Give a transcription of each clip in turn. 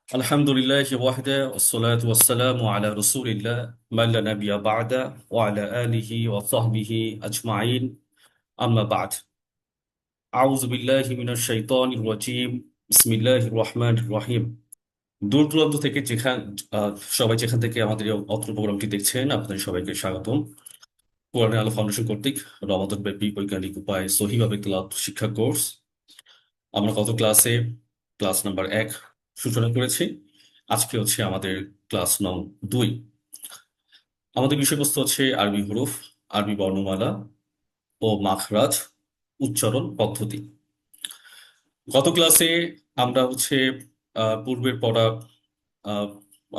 আলহামদুলিল্লাহ ওয়াহদা والصلاة والسلام على رسول الله من لا نبي بعده وعلى آله وصحبه أجمعين أما بعد أعوذ بالله من الشيطان الرجيم بسم الله الرحمن الرحيم দূর দূরান্ত থেকে আহ, সবাই যেখান থেকে আমাদের এই অত্র প্রোগ্রামটি দেখছেন আপনাদের সবাইকে স্বাগতম। কোরআনের আলো ফাউন্ডেশন কর্তৃক রমাদান ব্যাপী বৈজ্ঞানিক উপায়ে সহিভাবে তেলাওয়াত শিক্ষা কোর্স আমরা গত ক্লাস নাম্বার 1 সূচনা করেছি। আজকে হচ্ছে আমাদের ক্লাস নং 2। আমাদের বিষয়বস্তু হচ্ছে আরবি হরফ, আরবি বর্ণমালা ও মাখরাজ উচ্চারণ পদ্ধতি। গত ক্লাসে আমরা হচ্ছে পূর্বের পড়া আহ,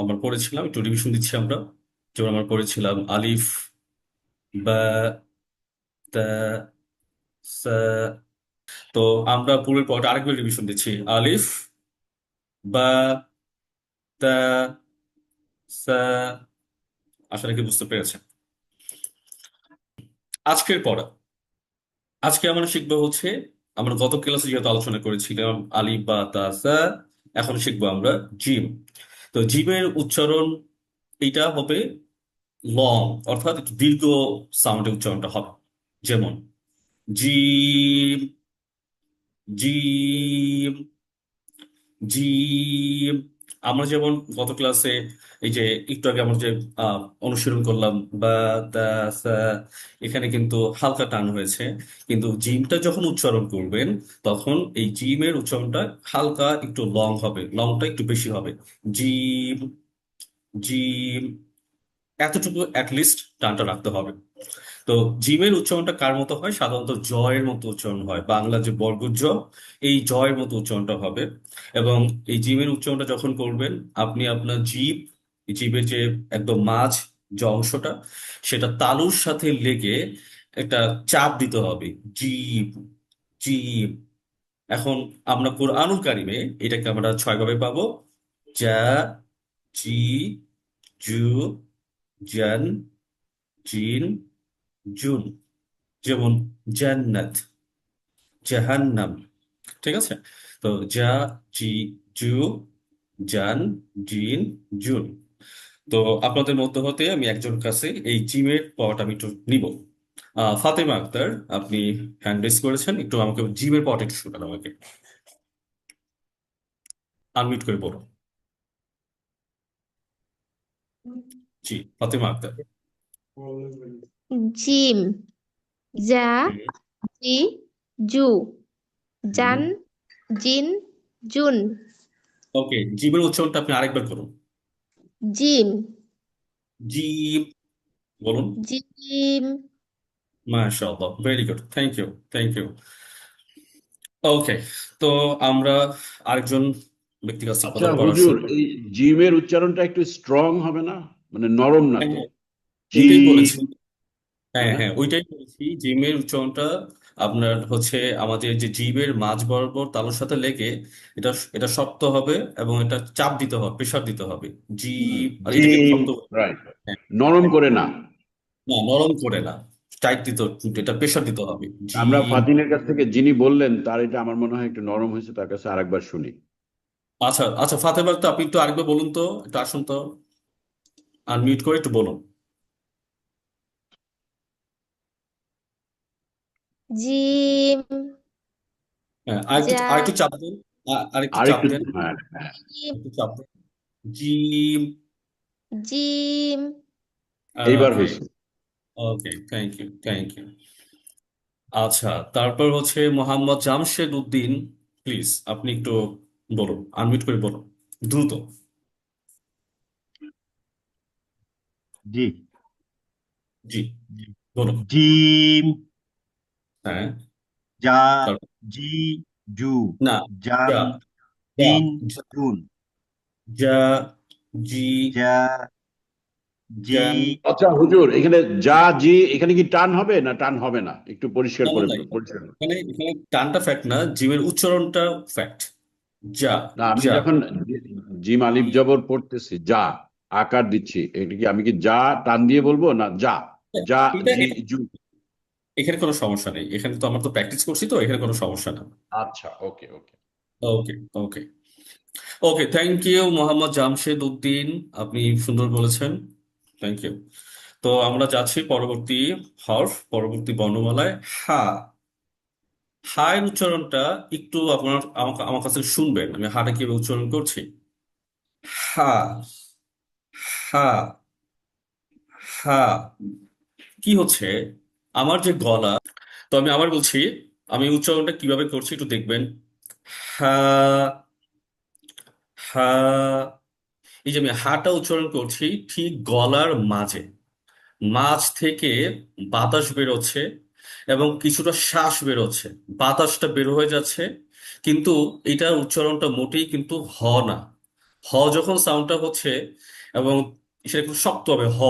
আমরা পড়েছিলাম, একটু রিভিশন দিচ্ছি আমরা। যেমন আমরা পড়েছিলাম আলিফ, বা, তা, সা। তো আমরা পূর্বের পড়াটা আরেকবার রিভিশন দিচ্ছি। আলিফ, বা, তা, সা। আশা রাখি বুঝতে পেরেছেন। আজকের পড়া, আজকে আমরা শিখবো হচ্ছে, আমরা গত ক্লাসে যেহেতু আলোচনা করেছিলাম আলিফ বা তা সা, এখন শিখবো আমরা জিম। তো জিমের উচ্চারণ এটা হবে লং, অর্থাৎ একটু দীর্ঘ সাউন্ডে উচ্চারণটা হবে। যেমন জিম, জিম, জিম। আমরা যেমন গত ক্লাসে এই যে একটু আগে আমরা যে অনুশীলন করলাম বা তা সা, এখানে কিন্তু হালকা টান হয়েছে, কিন্তু জিমটা যখন উচ্চারণ করবেন তখন এই জিমের উচ্চারণটা হালকা একটু লং হবে, লংটা একটু বেশি হবে। জিম, জিম, এতটুকু অ্যাটলিস্ট টানটা রাখতে হবে। তো জিমের উচ্চারণটা কার মতো হয়? সাধারণত জয়ের মতো উচ্চারণ হয়, বাংলা যে বর্গ জ, এই জয়ের মতো উচ্চারণটা হবে। এবং এই জিমের উচ্চারণটা যখন করবেন, আপনি আপনার জিভ, জিভের যে একদম মাঝ যে অংশটা, সেটা তালুর সাথে লেগে একটা চাপ দিতে হবে। জিভ, জিভ। এখন আমরা কোরআনুল কারিমে এটাকে আমরা 6 ভাবে পাবো। যা, জি, জু, জান, জিন, জুন। যেমন জান্নাত, জাহান্নাম। ঠিক আছে? তো যা, জি, জু, জান, জিন, জুন। তো আপনাদের মধ্যে হতে আমি একজন কাছে এই জিমের পাওয়াটা আমি একটু নিব। ফাতেমা আক্তার, আপনি হ্যান্ড রেজ করেছেন, একটু আমাকে জিমের পাওয়াটা একটু শোনান আমাকে। আনমিউট করে বলো। জি, ফাতেমা আক্তার। জিম, জা, হুম, জি, জু, হুম। জান, জিন, জুন। ওকে, জিমের উচ্চারণটা আপনি আরেকবার করুন। জিম, জিম, বলুন। জিম। মাশাআল্লাহ, very good, thank you, thank you. Okay, তো আমরা আরেকজন ব্যক্তির কাছ থেকে আচ্ছা কথাটা পড়া হুজুর, শুরু করব। এই জিমের উচ্চারণটা একটু স্ট্রং হবে না? মানে নরম না হ্যাঁ, তো? হ্যাঁ, জি। ওইটাই বলেছি। হ্যাঁ, হ্যাঁ। হ্যাঁ, ওইটাই বলেছি। জিমের উচ্চারণটা আপনার হচ্ছে আমাদের যে জিভের মাঝ বরাবর তালুর সাথে লেগে এটা এটা শক্ত হবে, এবং এটা চাপ দিতে হবে, প্রেসার দিতে হবে। জিভ, আর জি। এটা কিন্তু শক্ত। রাইট। হ্যাঁ, নরম করে না। না, নরম করে না, টাইট দিতে, এটা প্রেসার দিতে হবে। আমরা জিভ। ফাতিনের কাছ থেকে যিনি বললেন তার এটা আমার মনে হয় একটু নরম হয়েছে, তার কাছে আরেকবার শুনি। আচ্ছা, আচ্ছা, ফাতেমা, তো আপনি একটু আরেকবার বলুন তো, একটু আসুন তো, আনমিউট করে একটু বলুন। জিম, হ্যাঁ, আরেকটু জা, আরেকটু চাপ দেন, আরেকটু চাপ আরেকটু। দেন, হ্যাঁ, হ্যাঁ। জিম, একটু চাপ দেন। জিম। জিম। এইবার ওকে, হয়েছে। ওকে, থ্যাংক ইউ, থ্যাংক ইউ। আচ্ছা, তারপর হচ্ছে মোহাম্মদ জামশেদ উদ্দিন, প্লিজ আপনি একটু বলুন, আনমিউট করে বলুন, দ্রুত। জি। জি, বলুন। জিম, হ্যাঁ, জা, তারপর জি, জু, না, যা, জান, যা, জিন, যা, জুন, যা, জি, জা, জি। জান। আচ্ছা হুজুর, এখানে যা জি এখানে কি টান হবে না টান হবে না, একটু পরিষ্কার না, না, করে না, পরিষ্কার করে। এখানে এখানে টানটা ফ্যাক্ট না, জিমের উচ্চারণটা ফ্যাক্ট। যা, না, আমি যা। যখন জিম আলিফ জবর পড়তেছি, যা আকার দিচ্ছি, এটা কি আমি কি যা টান দিয়ে বলবো না যা? যা, এটা জি, জু। এখানে কোনো সমস্যা নেই, এখানে তো আমরা তো প্র্যাকটিস করছি, তো এখানে কোনো সমস্যা না। আচ্ছা, okay okay. Okay, okay. Okay, thank you Mohammad Jamshed Uddin, আপনি সুন্দর বলেছেন। Thank you. তো আমরা যাচ্ছি পরবর্তী পরবর্তী বর্ণমালায় হা। হা এর উচ্চারণটা একটু আপনার আমার কাছে শুনবেন, আমি হাটা কিভাবে উচ্চারণ করছি। হা, হা, হা। কি হচ্ছে, আমার যে গলা, তো আমি আবার বলছি, আমি উচ্চারণটা কিভাবে করছি একটু দেখবেন। হা, হা। এই যে আমি হাটা উচ্চারণ করছি ঠিক গলার মাঝে, মাঝ থেকে বাতাস বেরোচ্ছে এবং কিছুটা শ্বাস বেরোচ্ছে, বাতাসটা বের হয়ে যাচ্ছে। কিন্তু এটার উচ্চারণটা মোটেই কিন্তু হ না। হ যখন সাউন্ডটা হচ্ছে এবং সেটা খুব শক্ত হবে হ,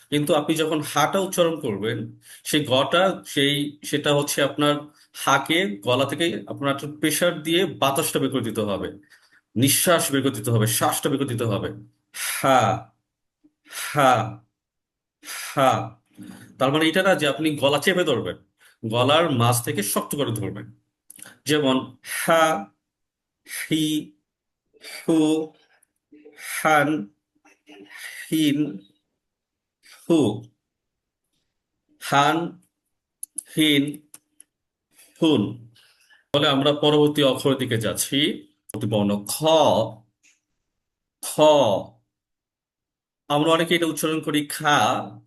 কিন্তু আপনি যখন হাটা উচ্চারণ করবেন সেই গটা, সেই সেটা হচ্ছে আপনার হাকে, গলা থেকে আপনার একটা প্রেসার দিয়ে বাতাসটা বের করে দিতে হবে, নিঃশ্বাস বের করে দিতে হবে, শ্বাসটা বের করে দিতে হবে। হা, হা, হা। তার মানে এটা না যে আপনি গলা চেপে ধরবেন, গলার মাঝ থেকে শক্ত করে ধরবেন। যেমন হা, হি, হু, হান, হিন, হু। হান, হিন, হুন। বলে আমরা পরবর্তী অক্ষরের দিকে যাচ্ছি। পরবর্তী বর্ণ খ। খ, আমরা অনেকে এটা উচ্চারণ করি খা,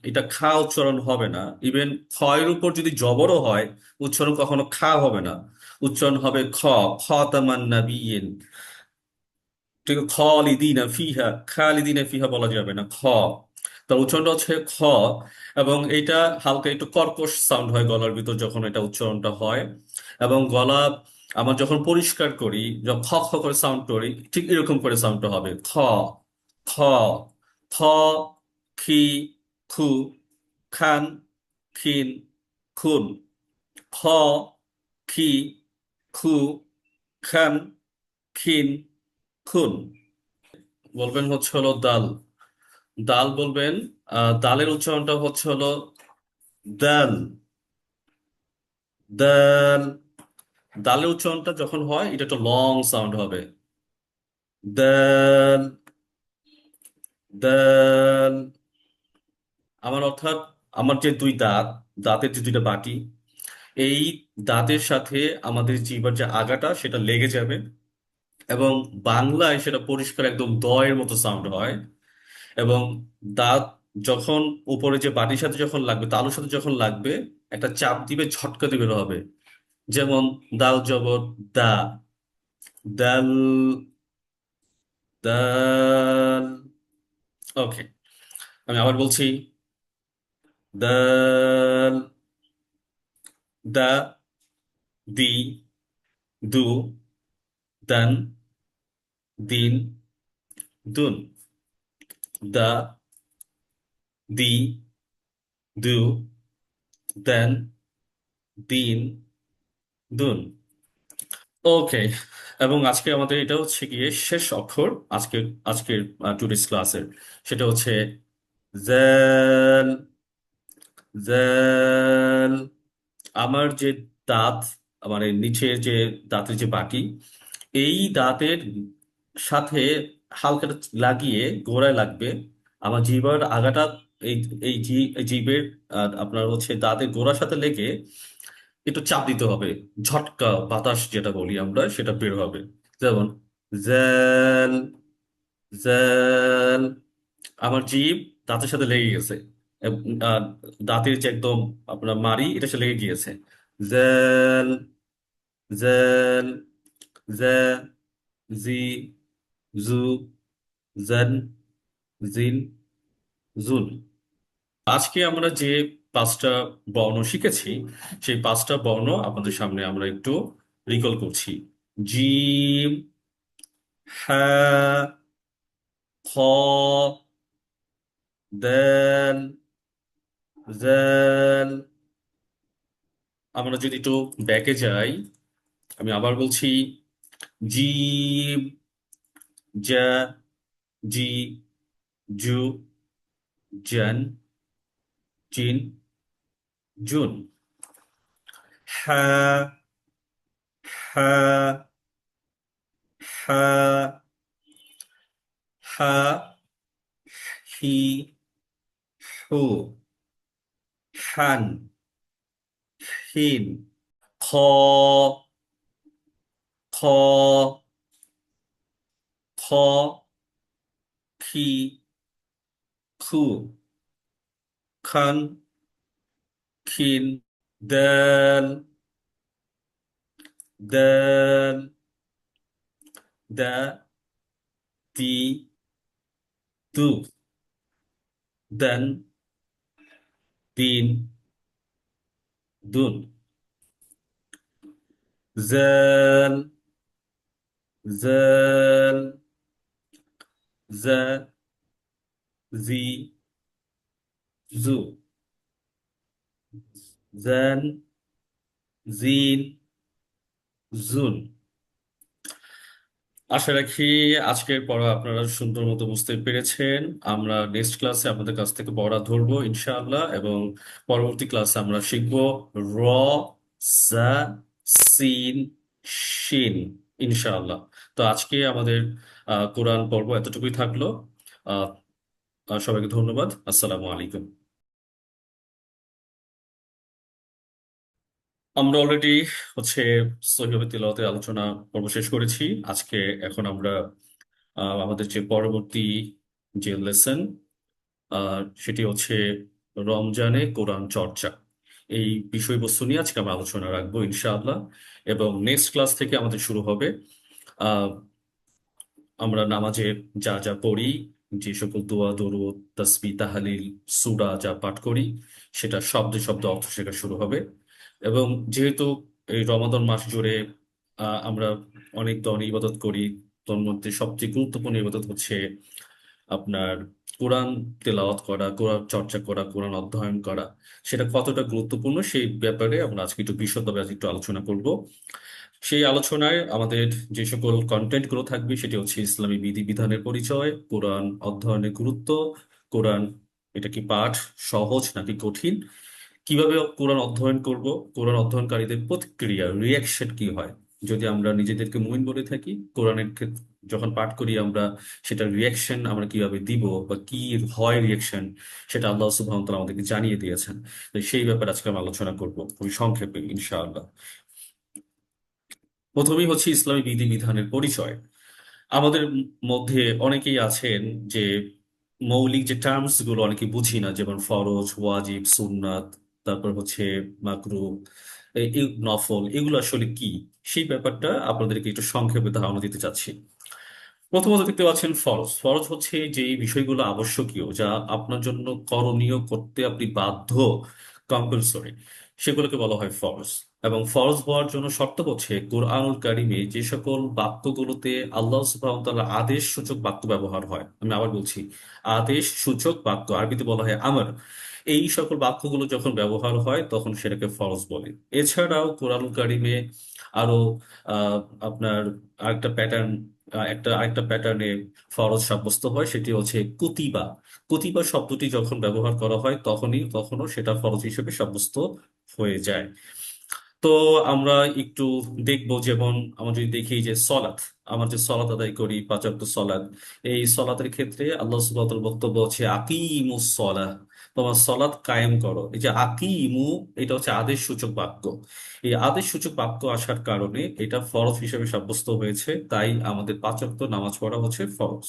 এটা খা উচ্চারণ হবে না। ইভেন খ এর উপর যদি জবরও হয়, উচ্চারণ কখনো খা হবে না, উচ্চারণ হবে খ। খ তামান্না বিইন, ঠিক আছে? খালিদিনা ফিহা, খালিদিনা ফিহা বলা যাবে না, খ। তার উচ্চারণটা হচ্ছে খ। এবং এটা হালকা একটু কর্কশ সাউন্ড হয় গলার ভিতর যখন এটা উচ্চারণটা হয়। এবং গলা আমার যখন পরিষ্কার করি, যখন খ খ করে সাউন্ড করি, ঠিক এরকম করে সাউন্ডটা হবে খ, খ, খ, খি, খু, খান, খিন, খুন। খ, খি, খু, খান, খিন, খুন। বলবেন হচ্ছে হলো দাল। দাল বলবেন। দালের উচ্চারণটা হচ্ছে হলো দাল, দাল। দালের উচ্চারণটা যখন হয় এটা একটা লং সাউন্ড হবে, দাল, দাল। আমার অর্থাৎ আমার যে দুই দাঁত, দাঁতের যে দুইটা বাটি, এই দাঁতের সাথে আমাদের জিহ্বার যে আগাটা সেটা লেগে যাবে এবং বাংলায় সেটা পরিষ্কার একদম দয়ের মতো সাউন্ড হয়। এবং দাঁত যখন উপরে যে বাটির সাথে যখন লাগবে, তালুর সাথে যখন লাগবে, একটা চাপ দিবে, ঝটকা দিবে বের হবে। যেমন দাল জবর দা, দাল, দাল। ওকে, আমি আবার বলছি, দাল, দা, দি, দু, দান, দিন, দুন। দা, দি, দু, দেন, দিন, দুন। ওকে। এবং আজকে আমাদের এটা হচ্ছে গিয়ে শেষ অক্ষর আজকের আজকের টুডেস ক্লাসের, সেটা হচ্ছে জ্যাল, জ্যাল। আমার যে দাঁত, মানে নিচের যে দাঁতের যে বাটি, এই দাঁতের সাথে হালকা লাগিয়ে গোড়ায় লাগবে আমার জিহ্বার আগাটা, এই এই জিভের আপনার হচ্ছে দাঁতের গোড়ার সাথে লেগে একটু চাপ দিতে হবে, ঝটকা বাতাস যেটা বলি আমরা সেটা বের হবে। যেমন জ্যাল, জ্যাল। আমার জিভ দাঁতের সাথে লেগে গেছে, এব- আহ, দাঁতের যে একদম আপনার মাড়ি এটা সে লেগে গিয়েছে। জ্যাল, জ্যাল, জ্যা, জি, জু, জেন, জিন, জুন। আজকে আমরা যে পাঁচটা বর্ণ শিখেছি, সেই পাঁচটা বর্ণ আপনাদের সামনে আমরা একটু রিকল করছি। জিম, হ্যাঁ, খ, দেল, জেল। আমরা যদি একটু ব্যাকে যাই, আমি আবার বলছি, জিম, জ্যা, জি, জু, জেন, জিন, জুন। হ্যাঁ, হ্যাঁ, হ্যাঁ, হা হি হু হান হিন খ খ খ খি খু খান খিন দাল দাল দা দি দু দান দিন দুন জাল জাল জা জি জু জান জিন জুন। আশা রাখি আজকের পড়া আপনারা সুন্দর মতো বুঝতে পেরেছেন। আমরা নেক্সট ক্লাসে আপনাদের কাছ থেকে পড়া ধরবো ইনশাআল্লাহ, এবং পরবর্তী ক্লাসে আমরা শিখব র, জা, সিন, শিন ইনশাআল্লাহ। তো আজকে আমাদের কোরআন পর্ব এতটুকুই থাকলো। আহ সবাইকে ধন্যবাদ। আসসালামু আলাইকুম। আমরা অলরেডি হচ্ছে সহিহ তিলাওয়াতের আলোচনা পর্ব শেষ করেছি আজকে। এখন আমরা আমাদের যে পরবর্তী যে লেসন সেটি হচ্ছে রমজানে কোরআন চর্চা, এই বিষয়বস্তু নিয়ে আজকে আমরা আলোচনা রাখবো ইনশাআল্লাহ। এবং নেক্সট ক্লাস থেকে আমাদের শুরু হবে আহ আমরা নামাজে যা যা পড়ি, যে সকল দোয়া দরুদ তাসবিহ তাহলিল সূরা যা পাঠ করি, সেটা শব্দে শব্দে অর্থ শেখা শুরু হবে। এবং যেহেতু এই রমাদান মাস জুড়ে আমরা অনেক ধরনের ইবাদত করি, তার মধ্যে সবচেয়ে গুরুত্বপূর্ণ ইবাদত হচ্ছে আপনার কোরআন তেলাওয়াত করা, কোরআন চর্চা করা, কোরআন অধ্যয়ন করা। সেটা কতটা গুরুত্বপূর্ণ সেই ব্যাপারে আমরা আজকে একটু বিশদভাবে আজ একটু আলোচনা করব। সেই আলোচনায় আমাদের যে সকল কন্টেন্ট গুলো থাকবে সেটি হচ্ছে ইসলামী বিধিবিধানের পরিচয়, কোরআন অধ্যয়নের গুরুত্ব, কোরআন এটা কি পাঠ সহজ নাকি কঠিন, কিভাবে কোরআন অধ্যয়ন করব, কোরআন অধ্যয়নকারীদের প্রতিক্রিয়া রিয়াকশন কি হয় যদি আমরা নিজেদেরকে মুমিন বলে থাকি, কোরআনের যখন পাঠ করি আমরা সেটার রিয়াকশন আমরা কিভাবে দিব বা কি হয় রিয়াকশন, সেটা আল্লাহ সুবহানাহু ওয়া তাআলা আমাদেরকে জানিয়ে দিয়েছেন। তো সেই ব্যাপারে আজকে আমরা আলোচনা করব খুবই সংক্ষেপে ইনশাআল্লাহ। প্রথমেই হচ্ছে ইসলামী বিধিবিধানের পরিচয়। আমাদের মধ্যে অনেকেই আছেন যে মৌলিক যে টার্মস গুলো অনেকে বুঝি না, যেমন ফরজ, ওয়াজিব, সুন্নাত, তারপর হচ্ছে মাকরু, নফল, এগুলো আসলে কি, সেই ব্যাপারটা আপনাদেরকে একটু সংক্ষেপে ধারণা দিতে চাচ্ছি। প্রথমত দেখতে পাচ্ছেন ফরজ। ফরজ হচ্ছে যে বিষয়গুলো আবশ্যকীয়, যা আপনার জন্য করণীয়, করতে আপনি বাধ্য, কম্পালসরি, সেগুলোকে বলা হয় ফরজ। এবং ফরজ হওয়ার জন্য শর্ত হচ্ছে কোরআনুল কারিমে যে সকল বাক্যগুলোতে আল্লাহ সুবহানাহু ওয়া তাআলা আদেশ সূচক বাক্য ব্যবহার হয়, আমি আবার বলছি, আদেশ সূচক বাক্য, আরবিতে বলা হয় আমর, এই সকল বাক্যগুলো যখন ব্যবহার হয় তখন সেটাকে ফরজ বলে। এছাড়াও কোরআনুল কারিমে আরো আহ আপনার আরেকটা প্যাটার্ন, আরেকটা প্যাটার্নে ফরজ সাব্যস্ত হয়, সেটি হচ্ছে কুতিবা। কুতিবা শব্দটি যখন ব্যবহার করা হয় তখনও সেটা ফরজ হিসেবে সাব্যস্ত হয়ে যায়। তো আমরা একটু দেখবো, যেমন আমরা যদি দেখি যে সলাৎ, আমরা যে সলাৎ আদায় করি 5 ওয়াক্ত সলাৎ, এই সলাতের ক্ষেত্রে আল্লাহ সুবহানাহু ওয়া তাআলার বক্তব্য হচ্ছে আকিমুস সলাহ, তোমার সলাৎ কায়েম করো। এই যে আকিমু, এটা হচ্ছে আদেশ সূচক বাক্য। এই আদেশ সূচক বাক্য আসার কারণে এটা ফরজ হিসেবে সাব্যস্ত হয়েছে, তাই আমাদের 5 ওয়াক্ত নামাজ পড়া হচ্ছে ফরজ।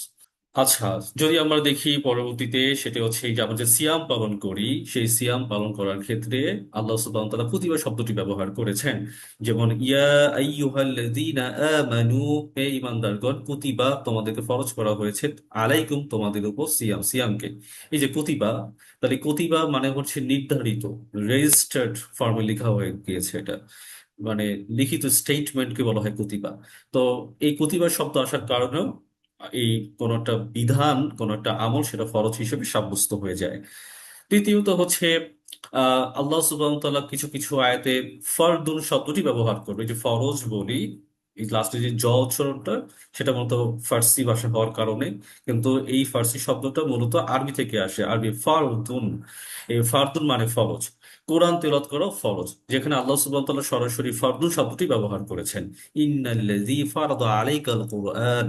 আচ্ছা, যদি আমরা দেখি পরবর্তীতে, সেটা হচ্ছে এই যে আমরা যে সিয়াম পালন করি, সেই সিয়াম পালন করার ক্ষেত্রে আল্লাহ সুবহানাহু ওয়া তাআলা কুতিবা শব্দটি ব্যবহার করেছেন। যেমন ইয়া আইয়ুহাল্লাযীনা আমানু, হে ঈমানদারগণ, কুতিবা তোমাদেরকে ফরজ করা হয়েছে, আলাইকুম তোমাদের উপর সিয়াম, সিয়ামকে। এই যে কুতিবা, তাহলে কুতিবা মানে হচ্ছে নির্ধারিত, রেজিস্টার্ড ফর্মে লেখা হয়ে গিয়েছে এটা, মানে লিখিত স্টেটমেন্টকে বলা হয় কুতিবা। তো এই কুতিবা শব্দ আসার কারণেও এই কোন একটা বিধান, কোন একটা আমল সেটা ফরজ হিসেবে সাব্যস্ত হয়ে যায়। তৃতীয়ত হচ্ছে আল্লাহ সুবহানাহু ওয়া তাআলা কিছু কিছু আয়াতে ফরদুন শব্দটি ব্যবহার করবে, যে ফরজ বলি, এই লাস্টে যে জ উচ্চারণটা, সেটা মূলত ফার্সি ভাষা হওয়ার কারণে, কিন্তু এই ফার্সি শব্দটা মূলত আরবি থেকে আসে। আরবি ফারদুন, এই ফারদুন মানে ফরজ। কোরআন তেলাওয়াত করাও ফরজ, যেখানে আল্লাহ সুবহানাহু ওয়া তাআলা সরাসরি ফারদুন শব্দটি ব্যবহার করেছেন। ইন্নাল্লাযী ফারাদা আলাইকাল কুরআন।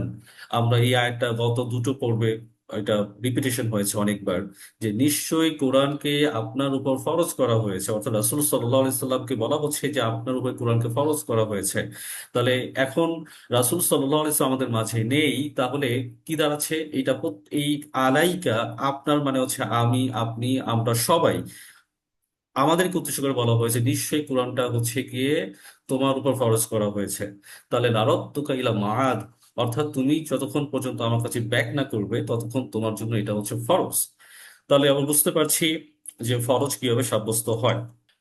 আমরা এই আয়াতটা গত দুটো পর্বে এটা রিপিটেশন হয়েছে অনেকবার, যে নিশ্চয়ই কোরআনকে আপনার উপর ফরজ করা হয়েছে, অর্থাৎ রাসূল সাল্লাল্লাহু আলাইহি সাল্লামকে বলা হচ্ছে যে আপনার উপর কোরআনকে ফরজ করা হয়েছে। তাহলে এখন রাসূল সাল্লাল্লাহু আলাইহি সাল্লাম আমাদের মাঝে নেই, তাহলে কি দাঁড়াচ্ছে এটা? এই আলাইকা, আপনার মানে হচ্ছে আমি, আপনি, আমরা সবাই, আমাদেরকে উদ্দেশ্য করে বলা হয়েছে নিশ্চয়ই কোরআনটা হচ্ছে গিয়ে তোমার উপর ফরজ করা হয়েছে। তাহলে লারাদ্দুকা ইলা মাআদ, অর্থাৎ তুমি যতক্ষণ পর্যন্ত আমার কাছে ব্যাক না করবে ততক্ষণ তোমার জন্য এটা হচ্ছে ফরজ। তাহলে আমরা বুঝতে পারছি যে ফরজ কিভাবে সাব্যস্ত হয়।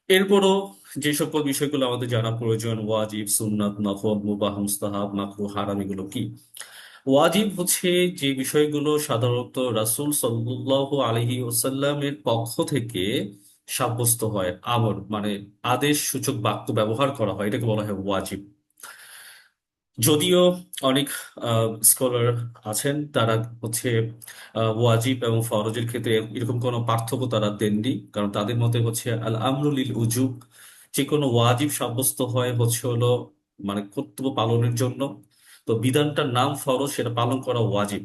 এরপরও যে সকল বিষয়গুলো আমাদের জানা প্রয়োজন, ওয়াজিব, সুন্নাত, নফল, মুবাহ, মুস্তাহাব, মাকরুহ, হারাম, এগুলো কি? ওয়াজিব হচ্ছে যে বিষয়গুলো সাধারণত রাসূল সাল্লাল্লাহু আলাইহি ওয়াসাল্লামের পক্ষ থেকে সাব্যস্ত হয়, আমর মানে আদেশ সূচক বাক্য ব্যবহার করা হয়, এটাকে বলা হয় ওয়াজিব। যদিও অনেক স্কলার আছেন, তারা হচ্ছে ওয়াজিব এবং ফরজের ক্ষেত্রে এরকম কোনো পার্থক্য তারা দেননি, কারণ তাদের মতে হচ্ছে আল আমরু লিল উজুব, যে কোনো ওয়াজিব সাব্যস্ত হয় হচ্ছে হলো মানে কর্তব্য পালনের জন্য। তো বিধানটার নাম ফরজ, সেটা পালন করা ওয়াজিব।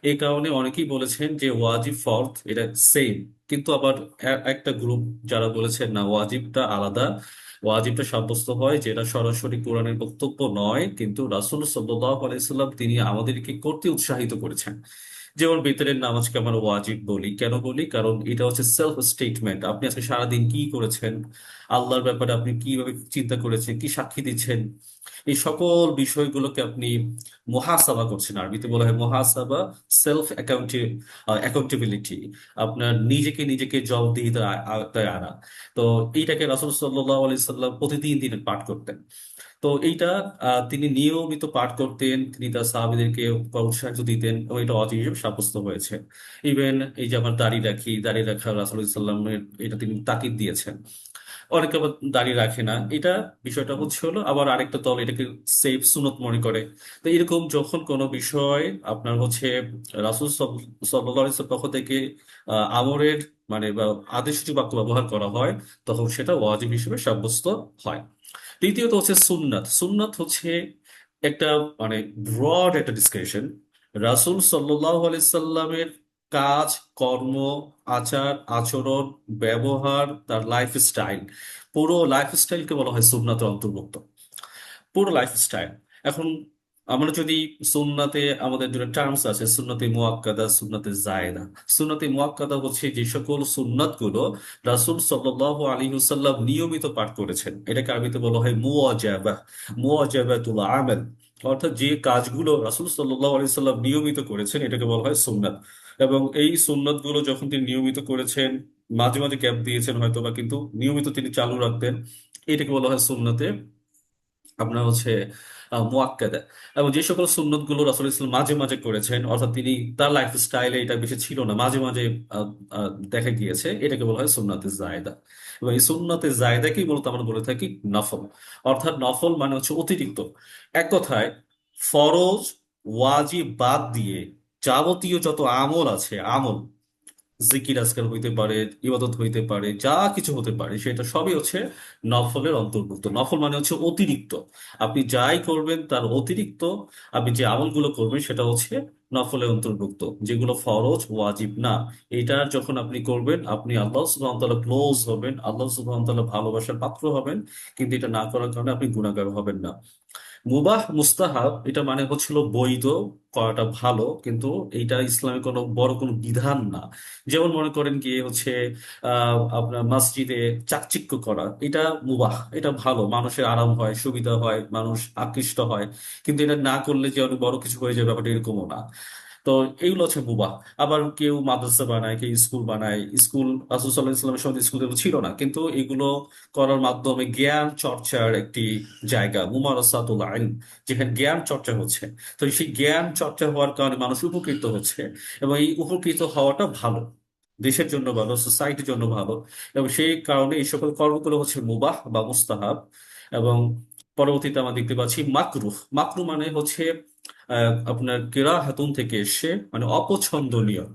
এই কারণে অনেকেই বলেছেন যে ওয়াজিব ফরজ এটা সেম, কিন্তু আবার একটা গ্রুপ যারা বলেছেন না, ওয়াজিবটা আলাদা। ওয়াজিবটা সাব্যস্ত হয় যেটা সরাসরি কোরআনের বক্তব্য নয়, কিন্তু রাসূল সাল্লাল্লাহু আলাইহি সাল্লাম তিনি আমাদেরকে করতে উৎসাহিত করেছেন। যেমন বেতনের নামাজকে আমরা ওয়াজিব বলি, কেন বলি? কারণ এটা হচ্ছে সেলফ স্টেটমেন্ট। আপনি আজকে সারাদিন কি করেছেন, আল্লাহর ব্যাপারে আপনি কিভাবে চিন্তা করেছেন, কি সাক্ষী দিচ্ছেন, এই সকল বিষয়গুলোকে আপনি মুহাসাবা করছেন। আরবিতে বলা হয় মুহাসাবা, সেলফ অ্যাকাউন্টেবিলিটি, আপনার নিজেকে নিজেকে জবাবদিহিতার আওতায় আনা। তো এইটাকে রাসূল সাল্লাল্লাহু আলাইহি সাল্লাম প্রতিদিন তিনি পাঠ করতেন। তো এইটা তিনি নিয়মিত পাঠ করতেন, তিনি তার সাহাবীদেরকে উৎসাহিত দিতেন, এবং এটা অজীব হিসেবে সাব্যস্ত হয়েছে। ইভেন এই যে আমার দাড়ি রাখি, দাড়ি রাখা রাসূলুল্লাহ সাল্লামের এটা তিনি তাকিদ দিয়েছেন। অনেকে আবার দাঁড়িয়ে রাখে না, এটা বিষয়টা হচ্ছে হলো আবার আরেকটা দল এটাকে সেফ সুনত মনে করে। তো এরকম যখন কোনো বিষয় আপনার হচ্ছে রাসূল সাল্লাল্লাহু আলাইহি ওয়াসাল্লাম পক্ষ থেকে আমরের মানে বা আদেশসূচক বাক্য ব্যবহার করা হয়, তখন সেটা ওয়াজিব হিসেবে সাব্যস্ত হয়। দ্বিতীয়ত হচ্ছে সুন্নাত। সুন্নাত হচ্ছে একটা মানে ব্রড একটা ডিসক্রিপশন। রাসূল সাল্লাল্লাহু আলাইহি সাল্লামের কাজ, কর্ম, আচার আচরণ, ব্যবহার, তার লাইফস্টাইল, পুরো লাইফস্টাইলকে বলা হয় সুন্নাতের অন্তর্ভুক্ত। পুরো লাইফস্টাইল। এখন আমরা যদি সুন্নাতে, আমাদের দুটো টার্মস আছে, সুন্নতে মুআক্কাদা, সুন্নতে জায়েদা। সুন্নতে মুআক্কাদা হচ্ছে যে সকল সুন্নাত গুলো রাসূল সাল্লাল্লাহু আলাইহি ওয়াসাল্লাম নিয়মিত পাঠ করেছেন, এটাকে আরবিতে বলা হয় মুওয়াজাবা, মুওয়াজাবাতুল আমাল। অর্থাৎ যে কাজগুলো রাসূল সাল্লাল্লাহু আলাইহি ওয়াসাল্লাম নিয়মিত করেছেন এটাকে বলা হয় সুন্নাত। এবং এই সুন্নাত গুলো যখন তিনি নিয়মিত করেছেন, মাঝে মাঝে গ্যাপ দিয়েছেন হয়তো বা, কিন্তু নিয়মিত তিনি চালু রাখতেন, এটাকে বলা হয় সুন্নতে আপনার হচ্ছে মুআক্কাদা। এবং যে সকল সুন্নত গুলো রাসূল ইসলাম মাঝে মাঝে করেছেন, অর্থাৎ তিনি তার লাইফ স্টাইলে এটা বেশি ছিল না, মাঝে মাঝে আহ, দেখা গিয়েছে, এটাকে বলা হয় সুন্নাতে জায়েদা। এবং এই সুন্নাতে জায়েদাকেই মূলত আমরা বলে থাকি নফল। অর্থাৎ নফল মানে হচ্ছে অতিরিক্ত। এক কথায় ফরজ, ওয়াজিব বাদ দিয়ে যাবতীয় যত আমল আছে, আমল, জিকির আজকার হইতে পারে, ইবাদত হইতে পারে, যা কিছু হতে পারে, সেটা সবই হচ্ছে নফলের অন্তর্ভুক্ত। নফল মানে হচ্ছে অতিরিক্ত। আপনি যাই করবেন তার অতিরিক্ত আপনি যে আমলগুলো করবেন সেটা হচ্ছে নফলের অন্তর্ভুক্ত, যেগুলো ফরজ ওয়াজিব না। এটা যখন আপনি করবেন আপনি আল্লাহ সুবহানাহু ওয়া তাআলা ক্লোজ হবেন, আল্লাহ সুবহানাহু ওয়া তাআলা ভালোবাসার পাত্র হবেন, কিন্তু এটা না করার কারণে আপনি গুনাহগার হবেন না। মুবাহ, মুস্তাহাব, এটা মানে হচ্ছিল বৈধ, করাটা ভালো, কিন্তু এইটা ইসলামে কোনো বড় কোনো বিধান না। যেমন মনে করেন গিয়ে হচ্ছে আপনার মসজিদে চাকচিক্য করা, এটা মুবাহ, এটা ভালো, মানুষের আরাম হয়, সুবিধা হয়, মানুষ আকৃষ্ট হয়, কিন্তু এটা না করলে যে অনেক বড় কিছু হয়ে যাবে ব্যাপারটা এরকমও না। তো এইগুলো হচ্ছে মুবাহ। আবার কেউ মাদ্রাসা বানায়, কেউ স্কুল বানায়। স্কুল রাসূল সাল্লাল্লাহু আলাইহি ওয়াসাল্লামের সময় স্কুল ছিল না, কিন্তু এগুলো করার মাধ্যমে জ্ঞান চর্চার একটি জায়গা, মুমারাসাতুল ইলম, যেখানে জ্ঞান চর্চা হচ্ছে। তো সেই জ্ঞান চর্চা হওয়ার কারণে মানুষ উপকৃত হচ্ছে, এবং এই উপকৃত হওয়াটা ভালো, দেশের জন্য ভালো, সোসাইটির জন্য ভালো। এবং সেই কারণে এই সকল কর্মগুলো হচ্ছে মুবাহ বা মুস্তাহাব। এবং পরবর্তীতে আমরা দেখতে পাচ্ছি মাকরুহ। মাকরুহ মানে হচ্ছে আপনার কেরাহাতুন থেকে এসে, মানে অপছন্দনীয়।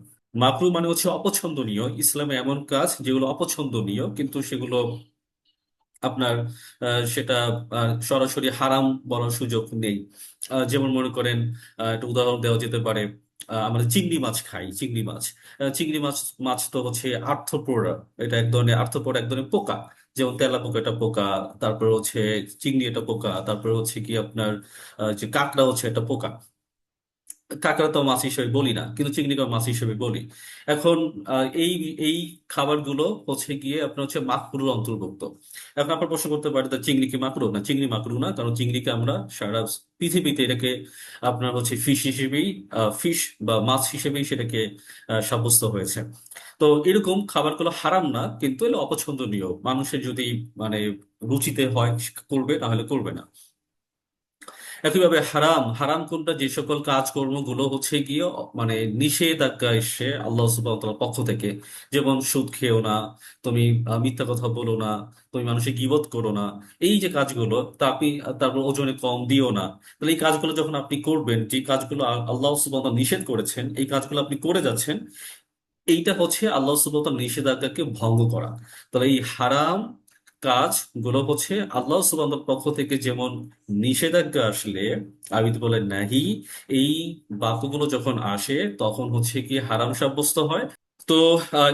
মাকরুহ মানে হচ্ছে অপছন্দনীয়। ইসলামে এমন কাজ যেগুলো অপছন্দনীয় কিন্তু সেগুলো আপনার সেটা সরাসরি হারাম বলার সুযোগ নেই। যেমন মনে করেন, একটা উদাহরণ দেওয়া যেতে পারে। আমরা চিংড়ি মাছ খাই, চিংড়ি মাছ। চিংড়ি মাছ মাছ তো হচ্ছে আর্থ্রোপোডা। এটা এক ধরনের আর্থ্রোপোডা, এক ধরনের পোকা। যেমন তেলা পোকা এটা পোকা, তারপর হচ্ছে চিংড়ি এটা পোকা, তারপর হচ্ছে কি আপনার যে কাঁকড়া হচ্ছে এটা পোকা। কাঁকড়া তো মাছ হিসেবে বলি না, কিন্তু চিংড়িকে মাছ হিসেবে বলি। এখন এই এই খাবারগুলো হচ্ছে গিয়ে আপনার হচ্ছে মাকরুর অন্তর্ভুক্ত। এখন আপনার প্রশ্ন করতে পারেন, তা চিংড়ি কি মাকরু? না, চিংড়ি মাকরু না, কারণ চিংড়িকে আমরা সারা পৃথিবীতে এটাকে আপনার হচ্ছে ফিশ হিসেবেই, ফিশ বা মাছ হিসেবেই সেটাকে সাব্যস্ত হয়েছে। তো এরকম খাবারগুলো হারাম না, কিন্তু এগুলো অপছন্দনীয়। মানুষের যদি মানে রুচিতে হয় করবে, না হলে করবে না। একইভাবে হারাম, হারাম কোনটা? যে সকল কাজকর্মগুলো হচ্ছে গিয়ে মানে নিষেধাজ্ঞা এসে আল্লাহ সুবহানাহু ওয়া তাআলার পক্ষ থেকে। যেমন সুদ খেও না, তুমি মিথ্যা কথা বলো না, তুমি মানুষের গীবত করো না। এই যে কাজগুলো, তা আপনি তারপর ওজনে কম দিও না। তাহলে এই কাজগুলো যখন আপনি করবেন, যে কাজগুলো আল্লাহ সুবহানাহু ওয়া তাআলা নিষেধ করেছেন, এই কাজগুলো আপনি করে যাচ্ছেন, এইটা হচ্ছে আল্লাহ সুবহানাহু ওয়া তাআলার নিষেধাজ্ঞাকে ভঙ্গ করা। তাহলে এই হারাম কাজ গুলো হচ্ছে আল্লাহ সুবহানাহু ওয়া তাআলার পক্ষ থেকে যেমন নিষেধাজ্ঞা আসলে, আরবিতে বলে নাহি, এই বাক্যগুলো যখন আসে তখন হচ্ছে কি হারাম সাব্যস্ত হয়। তো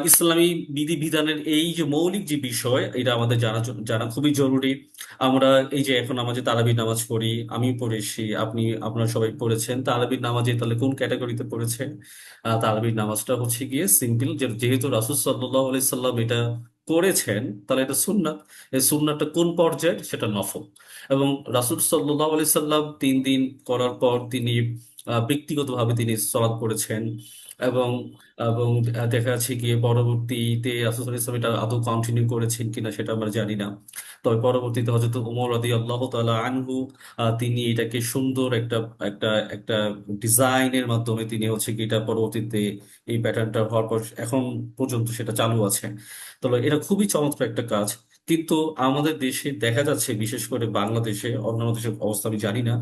ইসলামী বিধিবিধানের এই যে মৌলিক যে বিষয়, এটা আমাদের জানা খুবই জরুরি। আমরা এই যে এখন আমাদের তারাবির নামাজ পড়ি, আমি পড়েছি, আপনারা সবাই পড়েছেন। তারাবির নামাজে তাহলে কোন ক্যাটাগরিতে পড়েছেন? তারাবির নামাজটা হচ্ছে গিয়ে সিম্পল, যেহেতু রাসূল সাল্লাল্লাহু আলাইহি সাল্লাম এটা করেছেন, তাহলে এটা সুন্নাত। এই সুন্নাতটা কোন পর্যায়ে? সেটা নফল। এবং রাসূল সাল্লাল্লাহু আলাইহি সাল্লাম 3 দিন করার পর তিনি ব্যক্তিগতভাবে তিনি সলাৎ করেছেন। এবং এবং দেখা যাচ্ছে গিয়ে পরবর্তীতে রাসূল সাল্লাল্লাহু আলাইহি ওয়াসাল্লাম এটা আদৌ কন্টিনিউ করেছেন কিনা সেটা আমরা জানি না। তবে পরবর্তীতে হযরত ওমর রাদিয়াল্লাহু তাআলা আনহু তিনি এটাকে সুন্দর একটা একটা একটা ডিজাইনের মাধ্যমে তিনি হচ্ছে কি এটা পরবর্তীতে এই প্যাটার্নটা হওয়ার পর এখন পর্যন্ত সেটা চালু আছে। তাহলে এটা খুবই চমৎকার একটা কাজ। কিন্তু আমাদের দেশে দেখা যাচ্ছে, বিশেষ করে বাংলাদেশে, অন্যান্য দেশের অবস্থা আমি জানি না,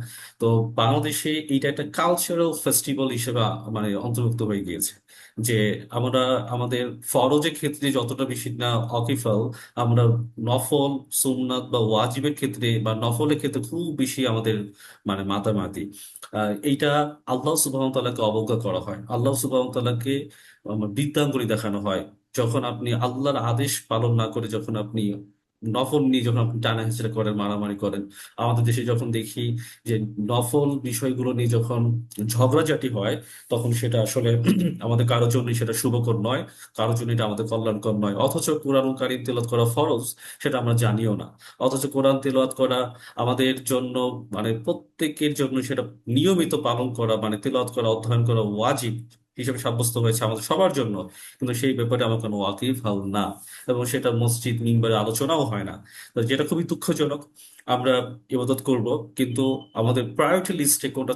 তো বাংলাদেশে এইটা একটা কালচারাল ফেস্টিভ্যাল হিসেবে মানে অন্তর্ভুক্ত হয়ে গিয়েছে। যে আমরা আমাদের ফরজের ক্ষেত্রে যতটা বেশি না অকিফল, আমরা নফল, সুন্নাত বা ওয়াজিবের ক্ষেত্রে বা নফলের ক্ষেত্রে খুব বেশি আমাদের মানে মাতামাতি। এইটা আল্লাহ সুবহানাহু ওয়া তাআলাকে অবজ্ঞা করা হয়, আল্লাহ সুবহানাহু ওয়া তাআলাকে বৃদ্ধাঙ্গুলি দেখানো হয়। যখন আপনি আল্লাহর আদেশ পালন না করে, যখন আপনি নফল নিয়ে যখন আপনি টানা হেঁচড়া করেন, মারামারি করেন। আমাদের দেশে যখন দেখি যে নফল বিষয়গুলো নিয়ে যখন ঝগড়াঝাটি হয়, তখন সেটা আসলে আমাদের কারোর জন্য সেটা শুভকর নয়, কারোর জন্য এটা আমাদের কল্যাণকর নয়। অথচ কোরআন কারীম তেলাওয়াত করা ফরজ, সেটা আমরা জানিও না। অথচ কোরআন তেলাওয়াত করা আমাদের জন্য, মানে প্রত্যেকের জন্য সেটা নিয়মিত পালন করা, মানে তেলাওয়াত করা, অধ্যয়ন করা ওয়াজিব হিসেবে সাব্যস্ত হয়েছে আমাদের সবার জন্য। কিন্তু সেই ব্যাপারে আমার কোনো ওয়াকিফ হাল না, এবং সেটা মসজিদ মিম্বারে আলোচনাও হয় না। তো যেটা খুবই দুঃখজনক। আমরা ইবাদত করব, কিন্তু আমাদের প্রায়োরিটি লিস্টে কোনটা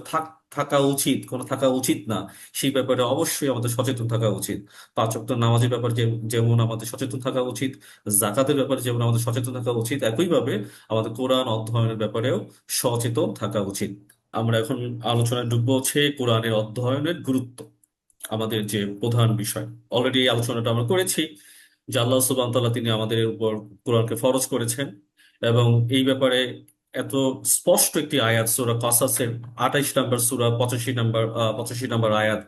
থাকা উচিত, কোনটা থাকা উচিত না, সেই ব্যাপারে অবশ্যই আমাদের সচেতন থাকা উচিত। 5 ওয়াক্ত নামাজের ব্যাপারে যেমন আমাদের সচেতন থাকা উচিত, জাকাতের ব্যাপারে যেমন আমাদের সচেতন থাকা উচিত, একইভাবে আমাদের কোরআন অধ্যয়নের ব্যাপারেও সচেতন থাকা উচিত। আমরা এখন আলোচনায় ঢুকবো হচ্ছে কোরআনের অধ্যয়নের গুরুত্ব, আমাদের যে প্রধান বিষয়। অলরেডি এই আলোচনাটা আমরা করেছি যে আল্লাহ সুবহানাহু ওয়া তাআলা তিনি আমাদের উপর কোরআনকে ফরজ করেছেন। এবং এই ব্যাপারে এত স্পষ্ট একটি আয়াত সূরা কাসাসের 28 নম্বর সূরা 85 নম্বর আয়াত,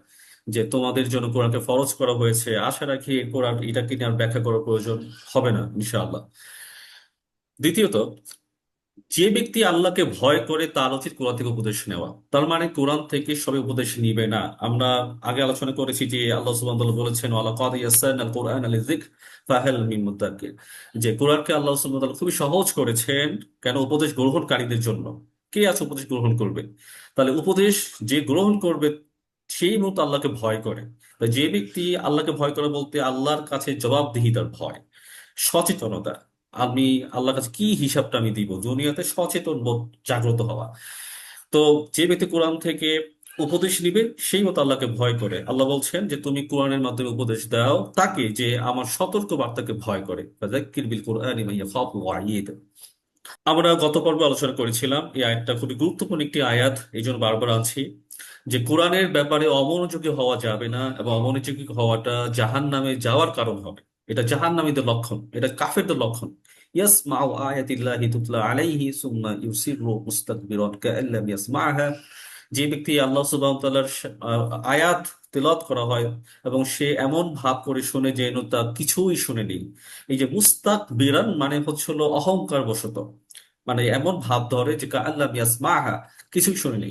যে তোমাদের জন্য কোরআনকে ফরজ করা হয়েছে। আশা রাখি এই কোরআন এটাকে নিয়ে আর ব্যাখ্যা করার প্রয়োজন হবে না ইনশাআল্লাহ। দ্বিতীয়ত, যে ব্যক্তি আল্লাহকে ভয় করে তার উচিত কোরআন থেকে উপদেশ নেওয়া। তার মানে কোরআন থেকে সবাই উপদেশ নিবে না। আমরা আগে আলোচনা করেছি যে আল্লাহ সুবহানাহু ওয়া তাআলা বলেছেন, ওয়ালাকাদ ইয়াসসারনাল কুরআনা লিযিকর ফাহাল মিন মুদ্দাক্কির, যে কোরআনকে আল্লাহ সুবহানাহু ওয়া তাআলা খুবই সহজ করেছেন। কেন? উপদেশ গ্রহণকারীদের জন্য। কে আছে উপদেশ গ্রহণ করবে? তাহলে উপদেশ যে গ্রহণ করবে সেই মতো আল্লাহকে ভয় করে। তাই যে ব্যক্তি আল্লাহকে ভয় করে বলতে আল্লাহর কাছে জবাবদিহিতার ভয়, সচেতনতা, আমি আল্লাহর কাছে কি হিসাবটা আমি দিব, দুনিয়াতে সচেতন বোধ জাগ্রত হওয়া। তো যে ব্যক্তি কোরআন থেকে উপদেশ নিবে সেই মতো আল্লাহকে ভয় করে, আল্লাহ বলছেন যে তুমি কোরআনের মাধ্যমে উপদেশ দাও তাকে যে আমার সতর্ক বার্তাকে ভয় করে। ফাযাক্কির বিল কুরআনি মান ইয়াখাফু ওয়াঈদ। আমরা গত পর্বে আলোচনা করেছিলাম এই আয়াতটা খুবই গুরুত্বপূর্ণ একটি আয়াত, এই জন্য বারবার আছি যে কোরআনের ব্যাপারে অমনোযোগী হওয়া যাবে না, এবং অমনোযোগী হওয়াটা জাহান্নামে যাওয়ার কারণ হবে। এটা জাহান্নামীদের লক্ষণ, এটা কাফেরদের লক্ষণ। ইয়াসমাউ আয়াতিল্লাহি তুতলা আলাইহি সুম্মা ইউসিরু মুস্তাকবিরান কাআল্লাম ইয়াসমাআহা। যে ব্যক্তি আল্লাহ সুবহানাহু ওয়া তাআলার আয়াত তেলাওয়াত করা হয় এবং সে এমন ভাব করে শুনে যেন তা কিছুই শুনেনি। এই যে মুস্তাকবিরান মানে হচ্ছে হলো অহংকার বশত, মানে এমন ভাব ধরে যে আল্লাহ ইয়াসমাহা, কিছুই শুনিনি।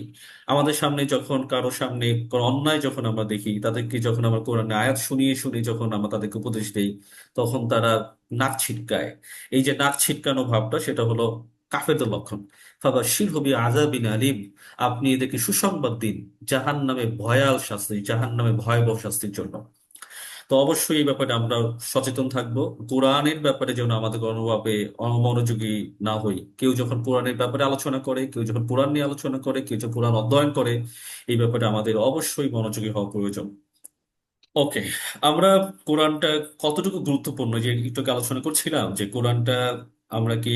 আমাদের সামনে যখন কারো সামনে কোনো অন্যায় যখন আমরা দেখি, তাদেরকে যখন আমরা কোরআনে আয়াত শুনিয়ে শুনিয়ে যখন আমরা তাদেরকে উপদেশ দেই, তখন তারা নাক ছিটকায়। এই যে নাক ছিটকানো ভাবটা, সেটা হলো কাফেরদের লক্ষণ। ফাবাশশিরহু বিআযাবিন আলীম। আপনি এদেরকে সুসংবাদ দিন জাহান্নামে ভয়াল শাস্তি, জাহান্নামে ভয়াবহ শাস্তির জন্য। তো অবশ্যই এই ব্যাপারে আমরা সচেতন থাকব। কোরআনের ব্যাপারে যেন আমাদের কোনোভাবে অমনোযোগী না হই। কেউ যখন কোরআনের ব্যাপারে আলোচনা করে, কেউ যখন কোরআন নিয়ে আলোচনা করে, কেউ যখন কোরআন অধ্যয়ন করে, এই ব্যাপারে আমাদের অবশ্যই মনোযোগী হওয়া প্রয়োজন। ওকে, আমরা কোরআনটা কতটুকু গুরুত্বপূর্ণ যে একটু আগে আলোচনা করছিলাম, যে কোরআনটা আমরা কি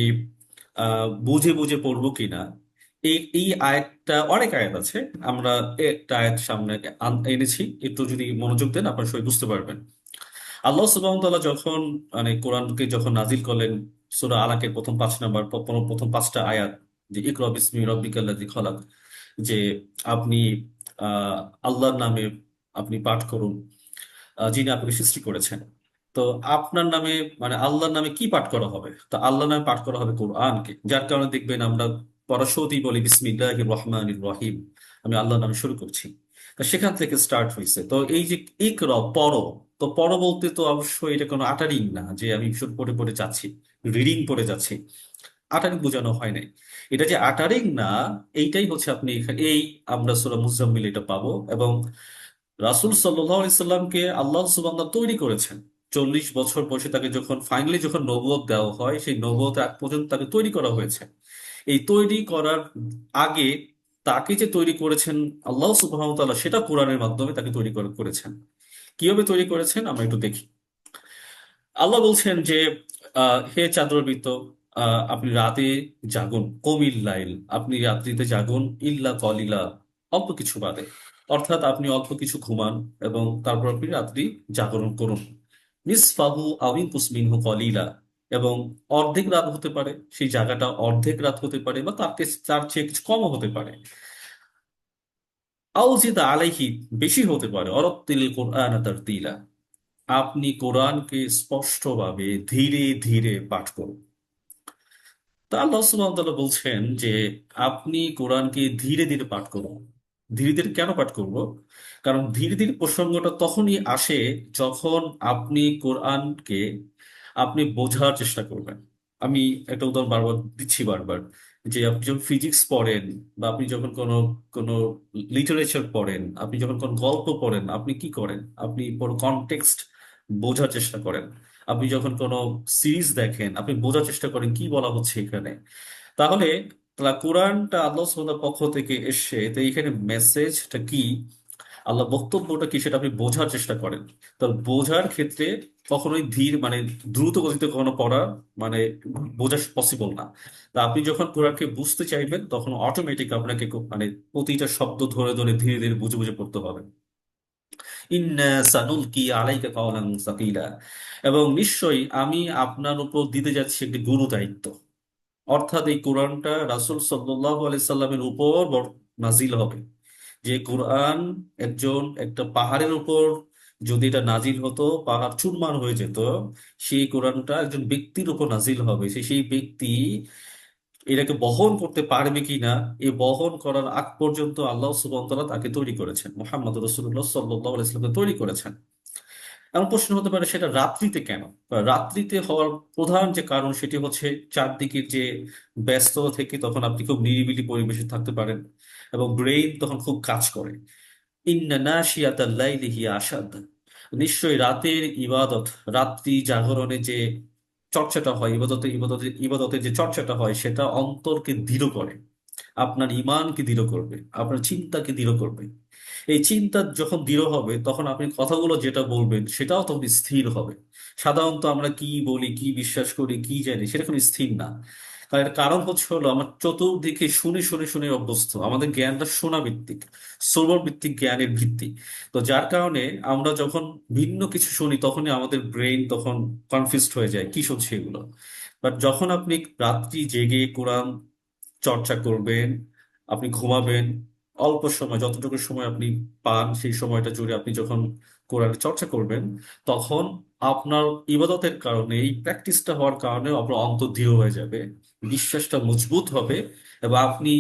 বুঝে বুঝে পড়বো কিনা। এই এই আয়াতটা, অনেক আয়াত আছে, আমরা একটা আয়াত সামনে এনেছি, একটু যদি মনোযোগ দেন আপনার সবাই বুঝতে পারবেন। আল্লাহ সুবহানাহু ওয়া তাআলা যখন মানে কোরআনকে যখন নাজিল করলেন, সূরা আলাকের প্রথম 5 নাম্বার প্রথম 5টা আয়াত, যে ইকরা বিসমি রাব্বিকাল্লাযী খলাক, যে আপনি আহ আল্লাহর নামে আপনি পাঠ করুন, যিনি আপনাকে সৃষ্টি করেছেন। তো আপনার নামে মানে আল্লাহর নামে কি পাঠ করা হবে? তো আল্লাহর নামে পাঠ করা হবে কোরআনকে, যার কারণে দেখবেন আমরা পড়াশোনাতেই বলি বিসমিল্লাহির রহমানির রহিম, আমি আল্লাহর নামে শুরু করছি। তো সেখান থেকে স্টার্ট হয়েছে। তো এই যে ইকরা, পড়ো, তো পড়ো বলতে তো অবশ্যই এটা কোনো আটারিং না যে আমি শুধু পড়ে পড়ে যাচ্ছি, রিডিং পড়ে যাচ্ছি। আটারিং বোঝানো হয় নাই। এটা যে আটারিং না, এইটাই হচ্ছে আপনি এই আমরা সূরা মুজাম্মিল এটা পাবো। এবং রাসূল সাল্লাল্লাহু আলাইহি সাল্লামকে আল্লাহ সুবহানাহু ওয়া তাআলা তৈরি করেছেন। 40 বছর বয়সে তাকে যখন ফাইনালি যখন নবুয়ত দেওয়া হয়, সেই নবুয়তের আগ পর্যন্ত তাকে তৈরি করা হয়েছে। এই তৈরি করার আগে তাকে যে তৈরি করেছেন আল্লাহ সুবহানাহু ওয়া তাআলা, সেটা কোরআনের মাধ্যমে তাকে তৈরি করেছেন। কিভাবে তৈরি করেছেন আমরা একটু দেখি। আল্লাহ বলছেন যে হে চাঁদরাবৃত, আপনি রাতে জাগুন, কমিল লাইল, আপনি রাত্রিতে জাগুন, ইল্লা কলিলা, অল্প কিছু বাদে। অর্থাৎ আপনি অল্প কিছু ঘুমান এবং তারপর আপনি রাত্রি জাগরণ করুন। নিসফাহু আও ইনকুস মিনহু কলিলা, এবং অর্ধেক রাত হতে পারে, সেই জায়গাটা অর্ধেক রাত হতে পারে, বা তার চেয়ে কিছু কমও হতে পারে। আও জিদ আলাইহি, বেশি হতে পারে। অরত্তিল কোরআন তারতিলা, আপনি কোরআনকে স্পষ্টভাবে ধীরে ধীরে পাঠ করুন। তা আল্লাহ সুবহানাহু ওয়া তাআলা বলছেন যে আপনি কোরআনকে ধীরে ধীরে পাঠ করুন। ধীরে ধীরে কেন পাঠ করব? কারণ ধীরে ধীরে প্রসঙ্গটা তখনই আসে যখন আপনি কোরআনকে আপনি বোঝার চেষ্টা করবেন। আমি একটা উদাহরণ বারবার দিচ্ছি বারবার, যে আপনি যখন ফিজিক্স পড়েন, বা আপনি যখন কোনো কোনো লিটারেচার পড়েন, আপনি যখন কোনো গল্প পড়েন, আপনি কি করেন? আপনি পুরো কনটেক্সট বোঝার চেষ্টা করেন। আপনি যখন কোনো সিরিজ দেখেন, আপনি বোঝার চেষ্টা করেন কি বলা হচ্ছে এখানে। তাহলে কোরআনটা আল্লাহ সুবহানাহু পক্ষ থেকে এসে, তো এখানে মেসেজটা কি, আল্লাহ বক্তব্যটা কি, সেটা আপনি বোঝার চেষ্টা করেন। তো বোঝার ক্ষেত্রে কখনোই ধীর মানে দ্রুত গতিতে কখনো পড়া মানে বোঝা পসিবল না। তা আপনি যখন কোরআনকে বুঝতে চাইবেন, তখন অটোমেটিক আপনাকে মানে প্রতিটা শব্দ ধরে ধরে ধীরে ধীরে বুঝে বুঝে পড়তে হবে। ইন্না সানুলকি আলাইকা কাওলান সাকিলা, এবং নিশ্চয়ই আমি আপনার উপর দিতে যাচ্ছি একটি গুরু দায়িত্ব। অর্থাৎ এই কোরআনটা রাসূল সাল্লাল্লাহু আলাইহি সাল্লামের উপর নাজিল হবে। যে কোরআন একটা পাহাড়ের উপর যদি এটা নাজিল হতো, পাহাড় চুরমার হয়ে যেত, সেই কোরআনটা একজন ব্যক্তির উপর নাজিল হবে। সেই ব্যক্তি এটাকে বহন করতে পারবে কিনা, এই বহন করার আগ পর্যন্ত আল্লাহ সুবহানাহু ওয়া তাআলা তাকে তৈরি করেছেন, মুহাম্মদ রাসূলুল্লাহ সাল্লাল্লাহু আলাইহি ওয়াসাল্লামকে তৈরি করেছেন। এমন প্রশ্ন হতে পারে সেটা রাত্রিতে কেন? রাত্রিতে হওয়ার প্রধান যে কারণ সেটি হচ্ছে চারদিকে যে ব্যস্ততা থেকে তখন আপনি খুব নিরিবিলি পরিবেশে থাকতে পারেন, এবং ব্রেইন তখন খুব কাজ করে। ইন্না নাশিয়াতাল লাইলি হিয়া আশাদ, নিশ্চয়ই রাতের ইবাদত, রাত্রি জাগরণে যে চর্চাটা হয়, ইবাদতের যে চর্চাটা হয়, সেটা অন্তরকে দৃঢ় করে, আপনার ঈমানকে দৃঢ় করবে, আপনার চিন্তাকে দৃঢ় করবে। এই চিন্তা যখন দৃঢ় হবে, তখন আপনি কথাগুলো যেটা বলবেন সেটাও তখন স্থির হবে। সাধারণত আমরা কি বলি, কি বিশ্বাস করি, কি জানি, সেটা কোনো স্থির না। তার কারণ হচ্ছে হলো আমার চতুর্দিকে শুনে শুনে শুনে অভ্যস্ত, আমাদের জ্ঞানটা শোনা ভিত্তিক, শ্রবণ ভিত্তিক জ্ঞানের ভিত্তি। তো যার কারণে আমরা যখন ভিন্ন কিছু শুনি তখনই আমাদের ব্রেইন তখন কনফিউজড হয়ে যায় কি শুনছি এগুলো। বাট যখন আপনি রাত্রি জেগে কোরআন চর্চা করবেন, আপনি ঘুমাবেন, অল্প সময় যতটুকু সময় আপনি পান সেই সময়টা জুড়ে আপনি যখন কোরআন চর্চা করবেন, তখন আপনার ইবাদতের কারণে, এই প্র্যাকটিসটা হওয়ার কারণে আপনার অন্তর দৃঢ় হয়ে যাবে, বিশ্বাসটা মজবুত হবে, এবং আপনি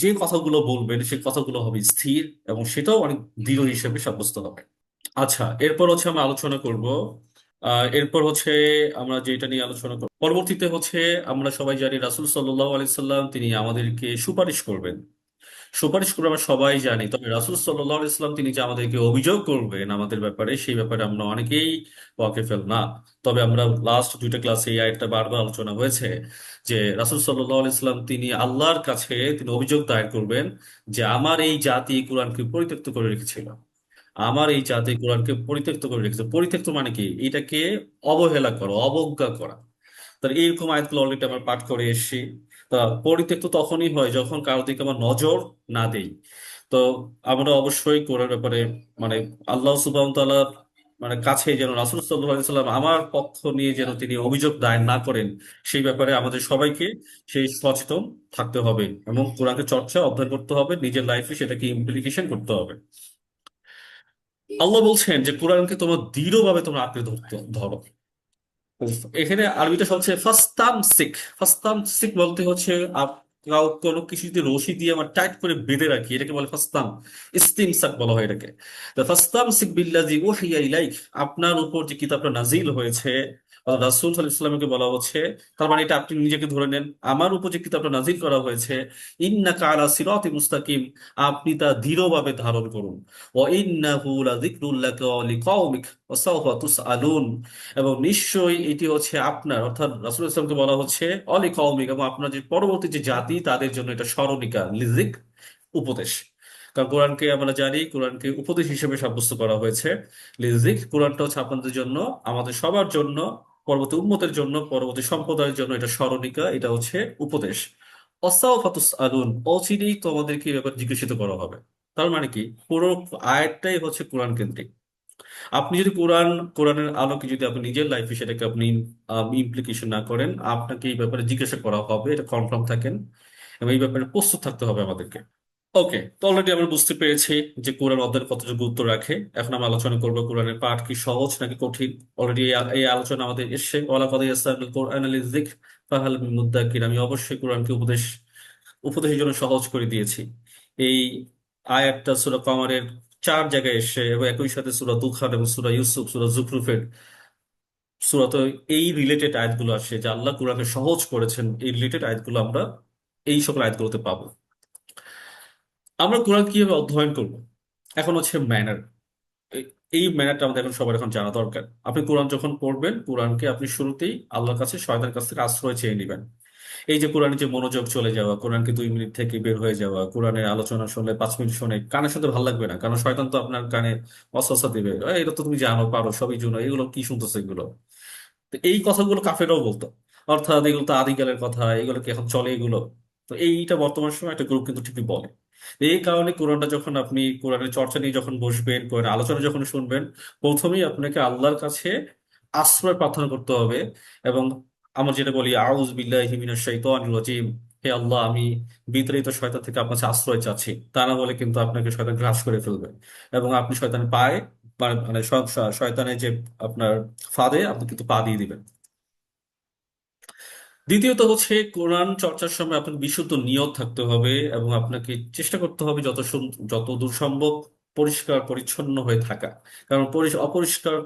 যে কথাগুলো বলবেন সেই কথাগুলো হবে স্থির, এবং সেটাও অনেক দৃঢ় হিসেবে সাব্যস্ত হবে। আচ্ছা, এরপর হচ্ছে আমরা আলোচনা করব, এরপর হচ্ছে আমরা যেটা নিয়ে আলোচনা করব পরবর্তীতে হচ্ছে, আমরা সবাই জানি রাসূল সাল্লাল্লাহু আলাইহি সাল্লাম তিনি আমাদেরকে সুপারিশ করবেন। সুপারিশ করে আমরা সবাই জানি, তবে রাসূল সাল্লাল্লাহু আলাইহি সাল্লাম তিনি যে আমাদেরকে অভিযোগ করবেন আমাদের ব্যাপারে, সেই ব্যাপারে আমরা অনেকেই ওয়াকিফেল না। তবে আমরা লাস্ট দুইটা ক্লাসে এই আয়াতটা বারবার আলোচনা হয়েছে যে রাসূল সাল্লাল্লাহু আলাইহি সাল্লাম তিনি আল্লাহর কাছে তিনি অভিযোগ দায়ের করবেন যে আমার এই জাতি কোরআনকে পরিত্যক্ত করে রেখেছিল, আমার এই জাতি কোরআনকে পরিত্যক্ত করে রেখেছে। পরিত্যক্ত মানে কি? এটাকে অবহেলা করা, অবজ্ঞা করা। তাহলে এইরকম আয়াতগুলো অলরেডি আমরা পাঠ করে এসেছি। তা পরিত্যক্ত তখনই হয় যখন কারোর দিকে আমরা নজর না দেই। তো আমরা অবশ্যই কোরআন ব্যাপারে মানে আল্লাহ সুবহানাহু ওয়া তাআলা মানে কাছে যেন রাসূল সাল্লাল্লাহু আলাইহি সাল্লাম আমার পক্ষ নিয়ে যেন তিনি অভিযোগ দায়ের না করেন, সেই ব্যাপারে আমাদের সবাইকে সেই সচেতন থাকতে হবে, এবং কোরআনকে চর্চা অধ্যয়ন করতে হবে, নিজের লাইফে সেটাকে ইমপ্লিকেশন করতে হবে। আল্লাহ বলছেন যে কোরআনকে তোমার দৃঢ়ভাবে তোমরা আঁকড়ে ধরো। এখানে আরবিটা হচ্ছে ফাস্তামসিক। ফাস্তামসিক বলতে হচ্ছে কোনো কিছু যদি রশি দিয়ে আমার টাইট করে বেঁধে রাখি, এটাকে বলে ফাস্তাম, ইস্তিমসাক বলা হয় এটাকে। তো ফাস্তামসিক বিল্লাযী উহিয়া ইলাইক, আপনার উপর যে কিতাবটা নাজিল হয়েছে, রাসূল সাল্লাল্লাহু আলাইহি ওয়াসাল্লামকে বলা হচ্ছে, তার মানে এটা আপনি নিজেকে ধরে নেন, আমার উপর যে কিতাবটা নাজিল করা হয়েছে, ইন্নাকা আলা সিরাতিম মুস্তাকিম, আপনি তা দৃঢ়ভাবে ধারণ করুন। ওয়া ইন্নাহু লাযিকরুল লাকা ওয়া লিকাওমিক ওয়া সাওফা তুসআলুন, এবং নিশ্চয়ই এটি হচ্ছে আপনার, অর্থাৎ রাসূল ইসলামকে বলা হচ্ছে অলি কওমিক, এবং আপনার যে পরবর্তী যে জাতি তাদের জন্য এটা স্মরণিকা, লিজিক, উপদেশ। কারণ কোরআনকে আমরা জানি কোরআনকে উপদেশ হিসেবে সাব্যস্ত করা হয়েছে। লিজিক, কোরআনটা হচ্ছে আপনাদের জন্য, আমাদের সবার জন্য, পরবর্তী উম্মতের জন্য, পরবর্তী সম্প্রদায়ের জন্য এটা স্মরণিকা, এটা হচ্ছে উপদেশ। অসাওফাতুস আলুন, অচিরেই তোমাদেরকে এই ব্যাপারে জিজ্ঞাসিত করা হবে। তার মানে কি, পুরো আয়াতটাই হচ্ছে কোরআন কেন্দ্রিক। আপনি যদি কোরআনের আলোকে যদি আপনি নিজের লাইফে সেটাকে আপনি ইমপ্লিকেশন না করেন, আপনাকে এই ব্যাপারে জিজ্ঞাসা করা হবে, এটা কনফার্ম থাকেন, এবং এই ব্যাপারে প্রস্তুত থাকতে হবে আমাদেরকে। ওকে, তো অলরেডি আমরা বুঝতে পেরেছি যে কোরআন অধ্যয়ন কতটা গুরুত্ব রাখে। এখন আমরা আলোচনা করবো কোরআনের পাঠ কি সহজ নাকি কঠিন। অলরেডি এই আলোচনা আমাদের এসছে, ওয়ালাকাদ ইয়াসসারনাল কোরআনা লিযিকর ফাহাল মিন মুদ্দাকির, আমি অবশ্যই কোরআনকে উপদেশের জন্য সহজ করে দিয়েছি। এই আয়াতটা সূরা কমারের 4 জায়গায় এসে, এবং একই সাথে সূরা দুখান এবং সূরা ইউসুফ, সূরা জুখরুফের সূরাতে এই রিলেটেড আয়াতগুলো আসে, যে আল্লাহ কোরআনকে সহজ করেছেন, এই রিলেটেড আয়াতগুলো আমরা এই সকল আয়াতগুলোতে পাবো। আমরা কোরআন কিভাবে অধ্যয়ন করব, এখন হচ্ছে ম্যানার। এই ম্যানারটা আমাদের এখন সবার এখন জানা দরকার। আপনি কোরআন যখন পড়বেন, কোরআনকে আপনি শুরুতেই আল্লাহর কাছে, শয়তানের কাছ থেকে আশ্রয় চেয়ে নেবেন। এই যে কোরআনে যে মনোযোগ চলে যাওয়া, কোরআনকে 2 মিনিট থেকে বের হয়ে যাওয়া, কোরআনের আলোচনা শুনলে 5 মিনিট শুনে কানের সাথে ভালো লাগবে না, কারণ শয়তান তো আপনার কানে ওয়াসওয়াসা দিবে, এটা তো তুমি জানো, পারো, সবই জন্য এগুলো কি শুনতেছো এগুলো। তো এই কথাগুলো কাফেররাও বলতো, অর্থাৎ এগুলো তো আদিকালের কথা, এগুলো কি এখন চলে এগুলো। তো এইটা বর্তমান সময় একটা গ্রুপ কিন্তু ঠিকই বলে। এই কারণে কোরআনটা যখন আপনি কোরআনের চর্চা নিয়ে যখন বসবেন, কোরআনের আলোচনা যখন শুনবেন, প্রথমেই আপনাকে আল্লাহর কাছে আশ্রয় প্রার্থনা করতে হবে। এবং আমরা যেটা বলি আউযু বিল্লাহি মিনাশ শাইতানির রাজিম, হে আল্লাহ, আমি বিতাড়িত শয়তান থেকে আপনার কাছে আশ্রয় চাচ্ছি। তা না হলে কিন্তু আপনাকে শয়তান গ্রাস করে ফেলবে, এবং আপনি শয়তানের পায়ে মানে শয়তানের যে আপনার ফাঁদে আপনি কিন্তু পা দিয়ে দিবেন। দ্বিতীয়ত হচ্ছে কোরআন চর্চার সময় আপনাকে বিশুদ্ধ নিয়ত থাকতে হবে, এবং আপনাকে চেষ্টা করতে হবে যত দূর সম্ভব পরিষ্কার পরিচ্ছন্ন হয়ে থাকা। কারণ অপরিষ্কার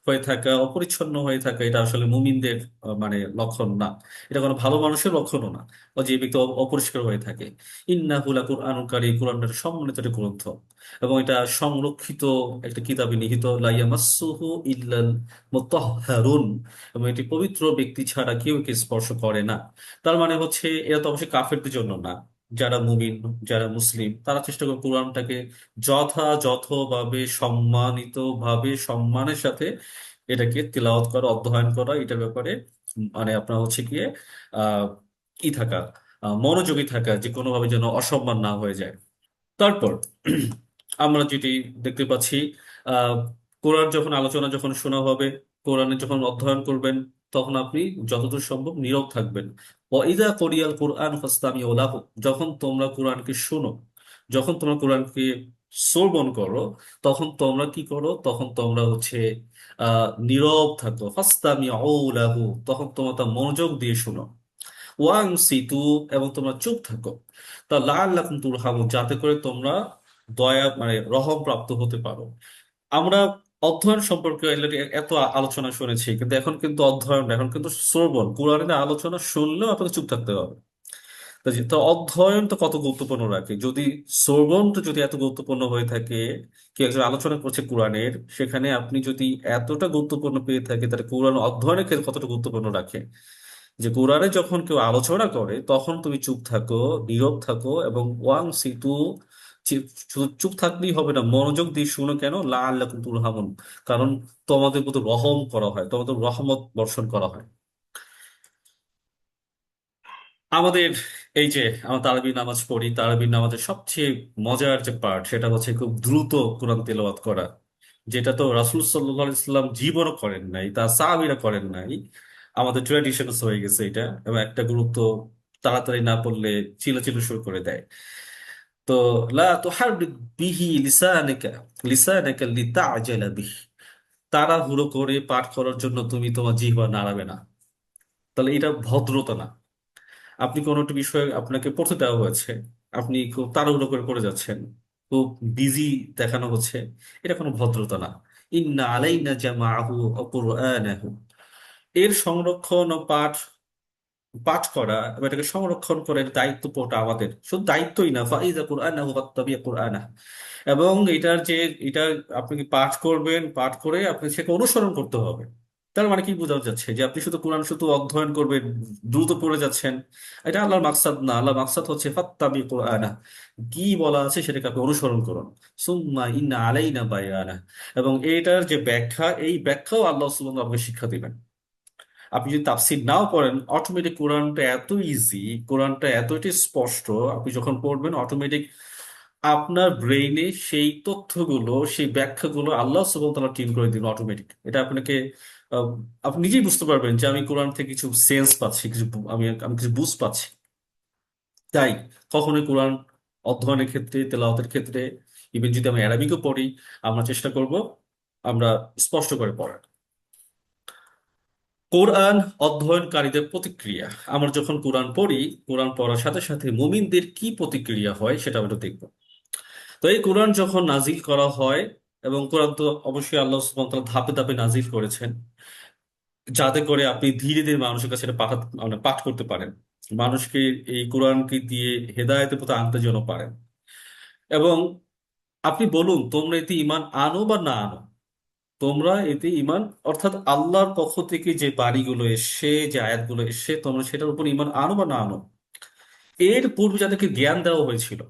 হয়ে থাকা, অপরিচ্ছন্ন হয়ে থাকা, এটা আসলে মুমিনদের মানে লক্ষণ না, এটা কোনো ভালো মানুষের লক্ষণও না। ও যে ব্যক্তি অপরিষ্কার হয়ে থাকে, ইন্নাহু লাকুরআনুন কারীম, কোরআন একটা সম্মানিত একটা গ্রন্থ, এবং এটা সংরক্ষিত একটা কিতাবে নিহিত, লা ইয়ামাসসুহু ইল্লাল মুতাহহারুন, এবং এটি পবিত্র ব্যক্তি ছাড়া কেউ একে স্পর্শ করে না। তার মানে হচ্ছে এটা তো অবশ্যই কাফেরদের জন্য না, যারা মুমিন, যারা মুসলিম, তারা চেষ্টা করে কোরআনটাকে যথাযথভাবে, সম্মানিতভাবে, সম্মানের সাথে এটাকে তিলাওয়াত করা, অধ্যয়ন করা, এটার ব্যাপারে মানে আপনার হচ্ছে গিয়ে থাকা, মনোযোগী থাকা, যে কোনোভাবে যেন অসম্মান না হয়ে যায়। তারপর আমরা যেটি দেখতে পাচ্ছি, আহ কোরআন যখন আলোচনা যখন শোনা হবে, কোরআনে যখন অধ্যয়ন করবেন, তখন আপনি যতদূর সম্ভব নীরব থাকবেন। ওয়াইদা কোরিয়াল কোরআন ফাসতামিউ লাহু, যখন তোমরা কোরআনকে শোনো, যখন তোমরা কোরআনকে শ্রবণ করো, তখন তোমরা কি করো? তখন তোমরা নীরব থাকো। ফাসতামিউ লাহু, তখন তোমরা তা মনোযোগ দিয়ে শোনো। ওয়াংসিতু, এবং তোমরা চুপ থাকো। তা লাআল্লাকুম তুরহামুন, যাতে করে তোমরা দয়া মানে রহম প্রাপ্ত হতে পারো। আমরা অধ্যয়ন সম্পর্কে already এত আলোচনা শুনেছি, কিন্তু এখন কিন্তু অধ্যয়ন না, এখন কিন্তু শ্রবণ। কোরআনের আলোচনা শুনলেও আপনাকে চুপ থাকতে হবে। তো অধ্যয়ন তো কত গুরুত্বপূর্ণ রাখে, যদি শ্রবণটা যদি এত গুরুত্বপূর্ণ হয়ে থাকে, কি একজন আলোচনা করছে কোরআনের, সেখানে আপনি যদি এতটা গুরুত্বপূর্ণ পেয়ে থাকে, তাহলে কোরআন অধ্যয়নের ক্ষেত্রে কতটা গুরুত্বপূর্ণ রাখে। যে কোরআনে যখন কেউ আলোচনা করে, তখন তুমি চুপ থাকো, নীরব থাকো, এবং ওয়াং সিতু, শুধু চুপ থাকলেই হবে না, মনোযোগ দিয়ে শুনো। কেন? লাআল্লাকুম তুরহামুন, কারণ তোমাদের প্রতি রহম করা হয়, তোমাদের রহমত বর্ষণ করা হয়। আমাদের এই যে আমরা তারাবি নামাজ পড়ি, তারাবি নামাজের সবচেয়ে মজার যে পার্ট, সেটা হচ্ছে খুব দ্রুত কোরআন তেলাওয়াত করা, যেটা তো রাসূল সাল্লাল্লাহু আলাইহি সাল্লাম জীবনও করেন নাই, তার সাহাবীরা করেন নাই। আমাদের ট্র্যাডিশনস হয়ে গেছে এটা, এবং একটা গুরুত্ব, তাড়াতাড়ি না পড়লে চিল্লাচিল্লি শুরু করে দেয়। তো লা তুহাররিক বিহি লিসানাকা লিসানাকা লিতাআজালা বিহি, তাড়াহুড়ো করে পাঠ করার জন্য তুমি তোমার জিহ্বা নাড়াবে না। তাহলে এটা ভদ্রতা না। আপনি কোনো একটা বিষয় আপনাকে পড়তে দেওয়া হয়েছে, আপনি খুব তাড়াহুড়ো করে পড়ে যাচ্ছেন, খুব বিজি দেখানো হচ্ছে, এটা কোনো ভদ্রতা না। ইন্না আলাইনা জামাআহু ওয়া কুরআনাহু, এর সংরক্ষণ ও পাঠ পাঠ করা এবং এটাকে সংরক্ষণ করার দায়িত্ব পুরোটা আমাদের। শুধু দায়িত্বই না, ফাইযা কুরআনাহু ফাত্তাবি' কুরআনাহ, এবং এটার যে এটা আপনি কি পাঠ করবেন, পাঠ করে আপনি সেকে অনুসরণ করতে হবে। তার মানে কি বোঝানো যাচ্ছে? যে আপনি শুধু কোরআন শুধু অধ্যয়ন করবেন, দ্রুত পড়ে যাচ্ছেন, এটা আল্লাহর মাকসাদ না। আল্লাহর মাকসাদ হচ্ছে ফাত্তাবি কুরআনাহ, কি বলা আছে সেটাকে আপনি অনুসরণ করুন। সুম্মা ইন্না আলাইনা বায়ানা, এবং এটার যে ব্যাখ্যা, এই ব্যাখ্যাও আল্লাহ সুবহানাহু ওয়া তাআলা আপনাকে শিক্ষা দিবেন। আপনি যদি তাফসীর নাও পড়েন, অটোমেটিক কোরআনটা এত ইজি, কোরআনটা এতটাই স্পষ্ট, আপনি যখন পড়বেন অটোমেটিক আপনার ব্রেইনে সেই তথ্যগুলো, সেই ব্যাখ্যাগুলো আল্লাহ সুবহানাহু ওয়া তাআলা টিম করে দিন অটোমেটিক। এটা আপনাকে আহ, আপনি নিজেই বুঝতে পারবেন যে আমি কোরআন থেকে কিছু সেন্স পাচ্ছি, কিছু আমি আমি কিছু বুঝ পাচ্ছি। তাই কখনোই কোরআন অধ্যয়নের ক্ষেত্রে, তেলাওয়াতের ক্ষেত্রে, ইভেন যদি আমি অ্যারাবিকও পড়ি, আমরা চেষ্টা করব আমরা স্পষ্ট করে পড়ার। কোরআন অধ্যয়নকারীদের প্রতিক্রিয়া, আমরা যখন কোরআন পড়ি, কোরআন পড়ার সাথে সাথে মুমিনদের কি প্রতিক্রিয়া হয় সেটা আমরা দেখব। তো এই কোরআন যখন নাজিল করা হয়, এবং কোরআন তো অবশ্যই আল্লাহ সুবহানাহু ওয়া তাআলা ধাপে ধাপে নাজিল করেছেন, যাতে করে আপনি ধীরে ধীরে মানুষের কাছে এটা মানে পাঠ করতে পারেন, মানুষকে এই কোরআনকে দিয়ে হেদায়েতের পথে আনতে যেন পারেন। এবং আপনি বলুন, তোমরা এতে ঈমান আনো বা না আনো, তোমরা এতে ঈমান, অর্থাৎ আল্লাহর পক্ষ থেকে যে বাণীগুলো এসে, যে আয়াতগুলো এসে, তোমরা সেটার উপর ঈমান আনো বা না আনো। এর পূর্বে যাদেরকে জ্ঞান দেওয়া হয়েছিল,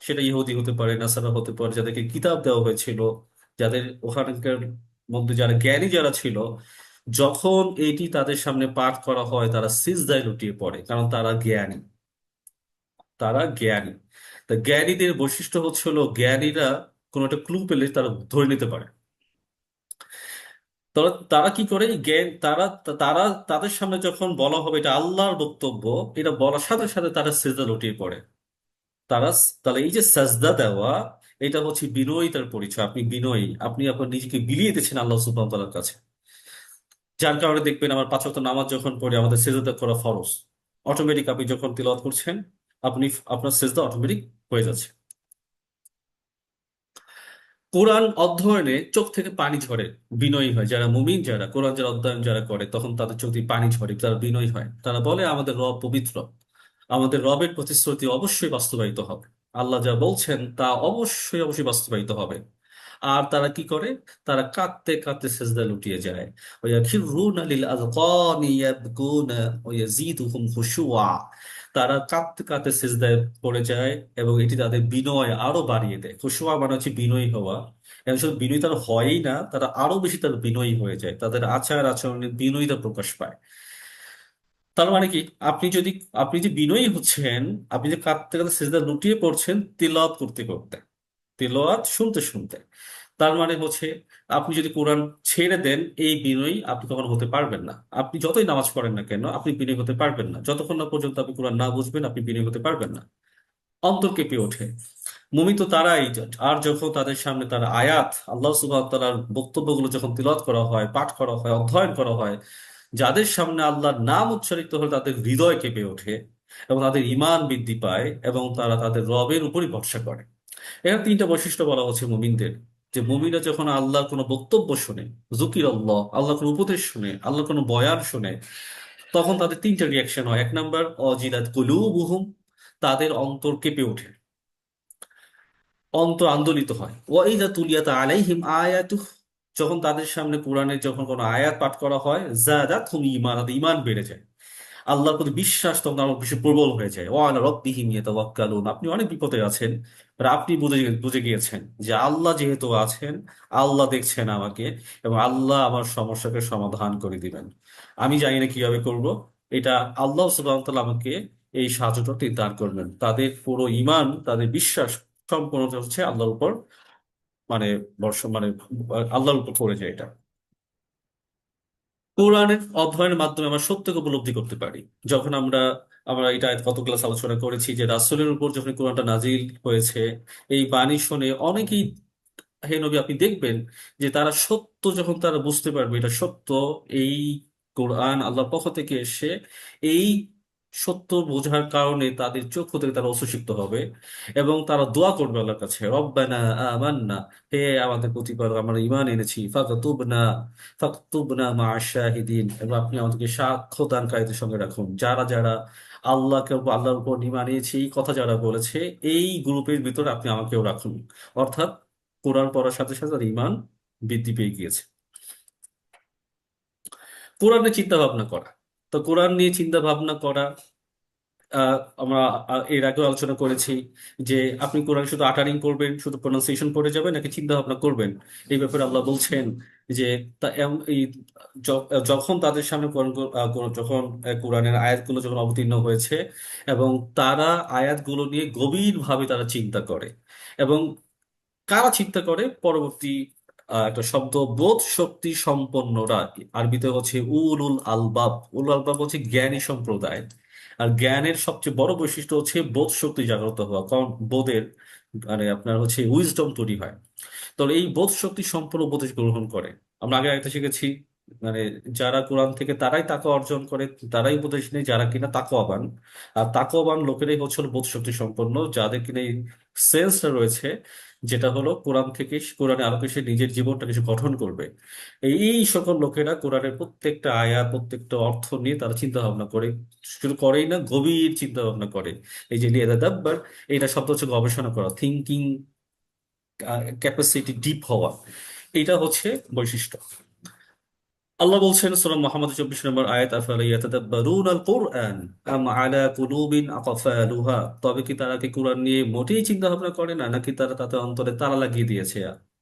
সেটা ইহুদি হতে পারে, নাসারা হতে পারে, যাদেরকে কিতাব দেওয়া হয়েছিল, যাদের ওখানকার মধ্যে যারা জ্ঞানী যারা ছিল, যখন এটি তাদের সামনে পাঠ করা হয়, তারা সিজদায় লুটিয়ে পড়ে, কারণ তারা জ্ঞানী। তারা জ্ঞানী। তা জ্ঞানীদের বৈশিষ্ট্য হচ্ছে হলো, জ্ঞানীরা কোনো একটা ক্লু পেলে তারা ধরে নিতে পারে। তারা তারা কি করে, জ্ঞান, তারা তারা তাদের সামনে যখন বলা হবে এটা আল্লাহর বক্তব্য, এটা বলার সাথে সাথে তারা সিজদা লুটিয়ে পড়ে। তারা তাহলে এই যে সাজদা দেওয়া, এটা হচ্ছে বিনয়িতার পরিচয়। আপনি বিনয়ী, আপনি আপনার নিজেকে বিলিয়ে দিচ্ছেন আল্লাহ সুবহানাহু ওয়া তাআলার কাছে। যার কারণে দেখবেন, আমার 5 ওয়াক্ত নামাজ যখন পড়ি, আমাদের সিজদা করা ফরজ। অটোমেটিক আপনি যখন তিলাওয়াত করছেন, আপনি আপনার সিজদা অটোমেটিক হয়ে যাচ্ছে। কোরআন অধ্যয়নে চোখ থেকে পানি ঝরে, বিনয়ী হয় যারা মুমিন, যারা কোরআন যারা অধ্যয়ন যারা করে, তখন তাদের চোখ দিয়ে পানি ঝরে, তারা বিনয়ী হয়। তারা বলে আমাদের রব পবিত্র, আমাদের রবের প্রতিশ্রুতি অবশ্যই বাস্তবায়িত হবে, আল্লাহ যা বলছেন তা অবশ্যই অবশ্যই বাস্তবায়িত হবে। আর তারা কি করে? তারা কাঁদতে কাঁদতে সেজদায় লুটিয়ে যায়। ওয়ায়াখিরুনা লিল আযকানি ইয়াবকুনা ওয়া ইয়াজিদুহুম খুশুআ, তারা কাঁদতে কাঁদতে সিজদায় পড়ে যায়, এবং এটি তাদের বিনয় আরো বাড়িয়ে দেয়। খুশুয়া মানে হচ্ছে বিনয়ী হওয়া। এবং শুধু বিনয়ী তারা হয়ই না, তারা আরো বেশি তার বিনয়ী হয়ে যায়, তাদের আচার আচরণে বিনয়ীতা প্রকাশ পায়। তার মানে কি, আপনি যদি, আপনি যে বিনয়ী হচ্ছেন, আপনি যে কাঁদতে কাঁদতে সিজদা লুটিয়ে পড়ছেন তিলাওয়াত করতে করতে, তিলাওয়াত শুনতে শুনতে, তার মানে হচ্ছে আপনি যদি কোরআন ছেড়ে দেন, এই বিনয়ী আপনি কখনো হতে পারবেন না। আপনি যতই নামাজ পড়েন না কেন, আপনি বিনয়ী হতে পারবেন না যতক্ষণ না পর্যন্ত আপনি কোরআন না বুঝবেন, আপনি বিনয়ী হতে পারবেন না। অন্তর কেঁপে ওঠে। মুমিন তো তারাই, আর যখন তাদের সামনে তার আয়াত, আল্লাহ সুবহানাহু ওয়া তাআলার বক্তব্যগুলো যখন তিলাওয়াত করা হয়, পাঠ করা হয়, অধ্যয়ন করা হয়, যাদের সামনে আল্লাহর নাম উচ্চারিত হলে তাদের হৃদয় কেঁপে ওঠে এবং তাদের ঈমান বৃদ্ধি পায় এবং তারা তাদের রবের উপরই ভরসা করে। এখানে তিনটা বৈশিষ্ট্য বলা হচ্ছে মুমিনদের, যে মুমিনরা যখন আল্লাহর কোনো বক্তব্য শুনে, জুকির আল্লাহ, আল্লাহর কোনো উপদেশ শুনে, আল্লাহর কোনো বয়ান শুনে, তখন তাদের তিনটা রিয়াকশন হয়। এক নাম্বার, অজিলাত কুলুবুহুম, তাদের অন্তর কেঁপে ওঠে, অন্তর আন্দোলিত হয়। ওয়াইদা তুলিয়াত আলাইহিম আয়াতু, যখন তাদের সামনে কোরআনের যখন কোনো আয়াত পাঠ করা হয়, জাদাতহুম ঈমানা, তাদের ঈমান বেড়ে যায়, আল্লাহর প্রতি বিশ্বাস তখন আরো বেশি প্রবল হয়ে যায়। ওয়া আলা রাব্বিহিম ইয়াতাওয়াক্কালুন, আপনি অনেক বিপদে আছেন, আর আপনি বুঝে বুঝে গিয়েছেন যে আল্লাহ যেহেতু আছেন, আল্লাহ দেখছেন আমাকে, এবং আল্লাহ আমার সমস্যাকে সমাধান করে দিবেন। আমি জানি না কিভাবে করব, এটা আল্লাহ সুবহানাহু ওয়া তাআলা আমাকে এই সাহায্যটা দান করবেন। তাদের পুরো ঈমান, তাদের বিশ্বাস সম্পূর্ণ হচ্ছে আল্লাহর উপর, মানে মানে আল্লাহর উপর পড়ে যায় এটা। কোরআনের অধ্যয়নের মাধ্যমে আমরা সত্যকে উপলব্ধি করতে পারি। যখন আমরা আমরা এটা গত ক্লাস আলোচনা করেছি যে রাসূলের উপর যখন কোরআনটা নাজিল হয়েছে, এই বাণী শুনে অনেকেই, হে নবী, আপনি দেখবেন যে তারা সত্য যখন তারা বুঝতে পারবে এটা সত্য, এই কোরআন আল্লাহর পক্ষ থেকে এসে, এই সত্য বোঝার কারণে তাদের চক্ষু থেকে তারা অশ্রুসিক্ত হবে এবং তারা দোয়া করবে আল্লাহর কাছে, রব্বানা আমান্না, হে আমাদের প্রতিপালক, আমরা ঈমান এনেছি, ফাকতুবনা মা'আশ শাহিদিন, এবং আপনি আমাদেরকে সাক্ষ্য দানকারীদের সঙ্গে রাখুন, যারা যারা আল্লাহর উপর ঈমান এনেছে এই কথা যারা বলেছে, এই গ্রুপের ভিতরে আপনি আমাকেও রাখুন। অর্থাৎ কোরআন পড়ার সাথে সাথে তার ঈমান বৃদ্ধি পেয়ে গিয়েছে। কোরআন নিয়ে চিন্তা ভাবনা করা, তো কোরআন নিয়ে চিন্তা ভাবনা করা, আমরা এর আগেও আলোচনা করেছি যে আপনি কোরআন শুধু আটারিং করবেন, শুধু প্রনাউন্সিয়েশন পড়ে যাবেন, নাকি চিন্তা ভাবনা করবেন। এই ব্যাপারে আল্লাহ বলছেন যে এই যখন তাদের সামনে যখন কোরআনের আয়াতগুলো যখন অবতীর্ণ হয়েছে এবং তারা আয়াতগুলো নিয়ে গভীরভাবে তারা চিন্তা করে, এবং কারা চিন্তা করে, পরবর্তী একটা শব্দ, বোধ শক্তি সম্পন্নরা, আরবিতে হচ্ছে উলুল আলবাব। উলুল আলবাব হচ্ছে জ্ঞানী সম্প্রদায়। আর জ্ঞানের সবচেয়ে বড় বৈশিষ্ট্য হচ্ছে বোধ শক্তি জাগ্রত হওয়া, কারণ বোধের মানে আপনার হচ্ছে উইজডম তৈরি হয়। তো এই বোধ শক্তি সম্পন্ন উপদেশ গ্রহণ করে। আমরা আগে একটা শিখেছি, মানে যারা কোরআন থেকে তারাই তাকওয়া অর্জন করে, তারাই উপদেশ নেয় যারা কিনা তাকওয়াবান। আর তাকওয়াবান লোকেরাই হচ্ছে হলো বোধ শক্তি সম্পন্ন, যাদের কিনা এই সেন্সটা রয়েছে, যেটা হলো কোরআন থেকে, কোরআনের আলোকে সে নিজের জীবনটাকে সে গঠন করবে। এই সকল লোকেরা কোরআনের প্রত্যেকটা আয়াত, প্রত্যেকটা অর্থ নিয়ে তারা চিন্তা ভাবনা করে, শুধু করেই না, গভীর চিন্তা ভাবনা করে। এই যে লিয়াদাব্বার, এটা শব্দ হচ্ছে গবেষণা করা, থিঙ্কিং ক্যাপাসিটি ডিপ হওয়া, এটা হচ্ছে বৈশিষ্ট্য। আল্লাহ বলছেন সূরা মুহাম্মদ 24 নম্বর আয়াত, আফালা ইয়াতাদাব্বারুনাল কুরআন আম আলা কুলুবিন আকফালুহা, তবে কি তারা কি কোরআন নিয়ে মোটেই চিন্তা ভাবনা করে না, নাকি তারা তাতে অন্তরে তালা লাগিয়ে দিয়েছে?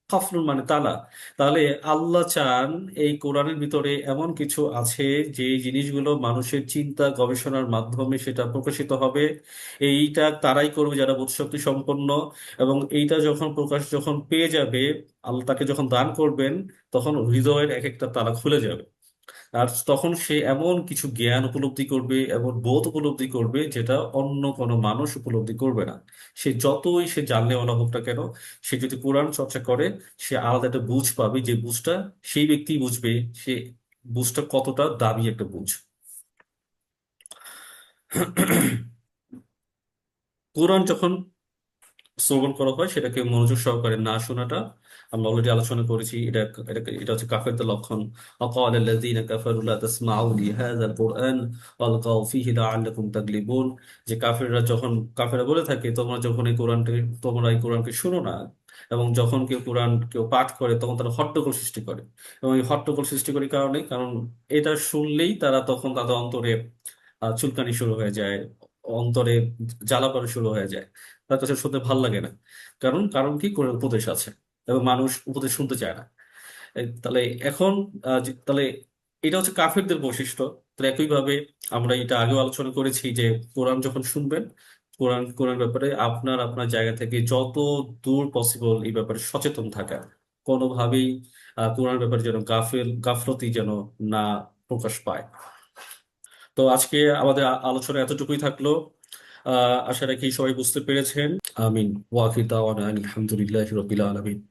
কফলুন মানে তালা। তাহলে আল্লাহ চান এই কোরআনের ভিতরে এমন কিছু আছে যে জিনিসগুলো মানুষের চিন্তা গবেষণার মাধ্যমে সেটা প্রকাশিত হবে। এইটা তারাই করবে যারা বোধশক্তি সম্পন্ন, এবং এইটা যখন যখন পেয়ে যাবে, আল্লাহ তাকে যখন দান করবেন, তখন হৃদয়ের এক একটা তালা খুলে যাবে। আর তখন সে এমন কিছু জ্ঞান উপলব্ধি করবে, এমন বোধ উপলব্ধি করবে যেটা অন্য কোনো মানুষ উপলব্ধি করবে না। সে যতই সে জানলেওয়ালা হোক না কেন, সে যদি কোরআন চর্চা করে, সে আলাদা একটা বুঝ পাবে, যে বুঝটা সেই ব্যক্তি বুঝবে, সে বুঝটা কতটা দামি একটা বুঝ। কোরআন যখন শ্রবণ করা হয়, সেটাকে মনোযোগ সহকারে না শোনাটা, আমরা অলরেডি আলোচনা করেছি, এটা হচ্ছে কাফেরদের লক্ষণ। وقال الذين كفروا لا تسمعوا لهذا القرآن والغوا فيه لعلكم تغلبون, যে কাফেররা বলে থাকে, তোমরা এই কোরআনকে শুনো না, এবং যখন কেউ পাঠ করে তখন তারা হট্টগোল সৃষ্টি করে। এবং এই হট্টগোল সৃষ্টি করার কারণ এটা শুনলেই তারা তখন তাদের অন্তরে চুলকানি শুরু হয়ে যায়, অন্তরে জ্বালা পড়া শুরু হয়ে যায়, তার কাছে শুনতে ভাল লাগে না। কারণ কারণ কি করে উপদেশ আছে এবং মানুষ উপদেশ শুনতে চায় না। তাহলে এখন তাহলে এটা হচ্ছে কাফেরদের বৈশিষ্ট্য। তো একইভাবে আমরা এটা আগেও আলোচনা করেছি যে কোরআন যখন শুনবেন, কোরআন ব্যাপারে আপনার আপনার জায়গা থেকে যত দূর পসিবল এই ব্যাপারে সচেতন থাকা, কোনোভাবেই কোরআন ব্যাপারে যেন গাফলতি যেন না প্রকাশ পায়। তো আজকে আমাদের আলোচনা এতটুকুই থাকলো। আশা রাখি সবাই বুঝতে পেরেছেন। আমিন। ওয়াকির দাওয়ানা আলহামদুলিল্লাহি রাব্বিল আলামিন।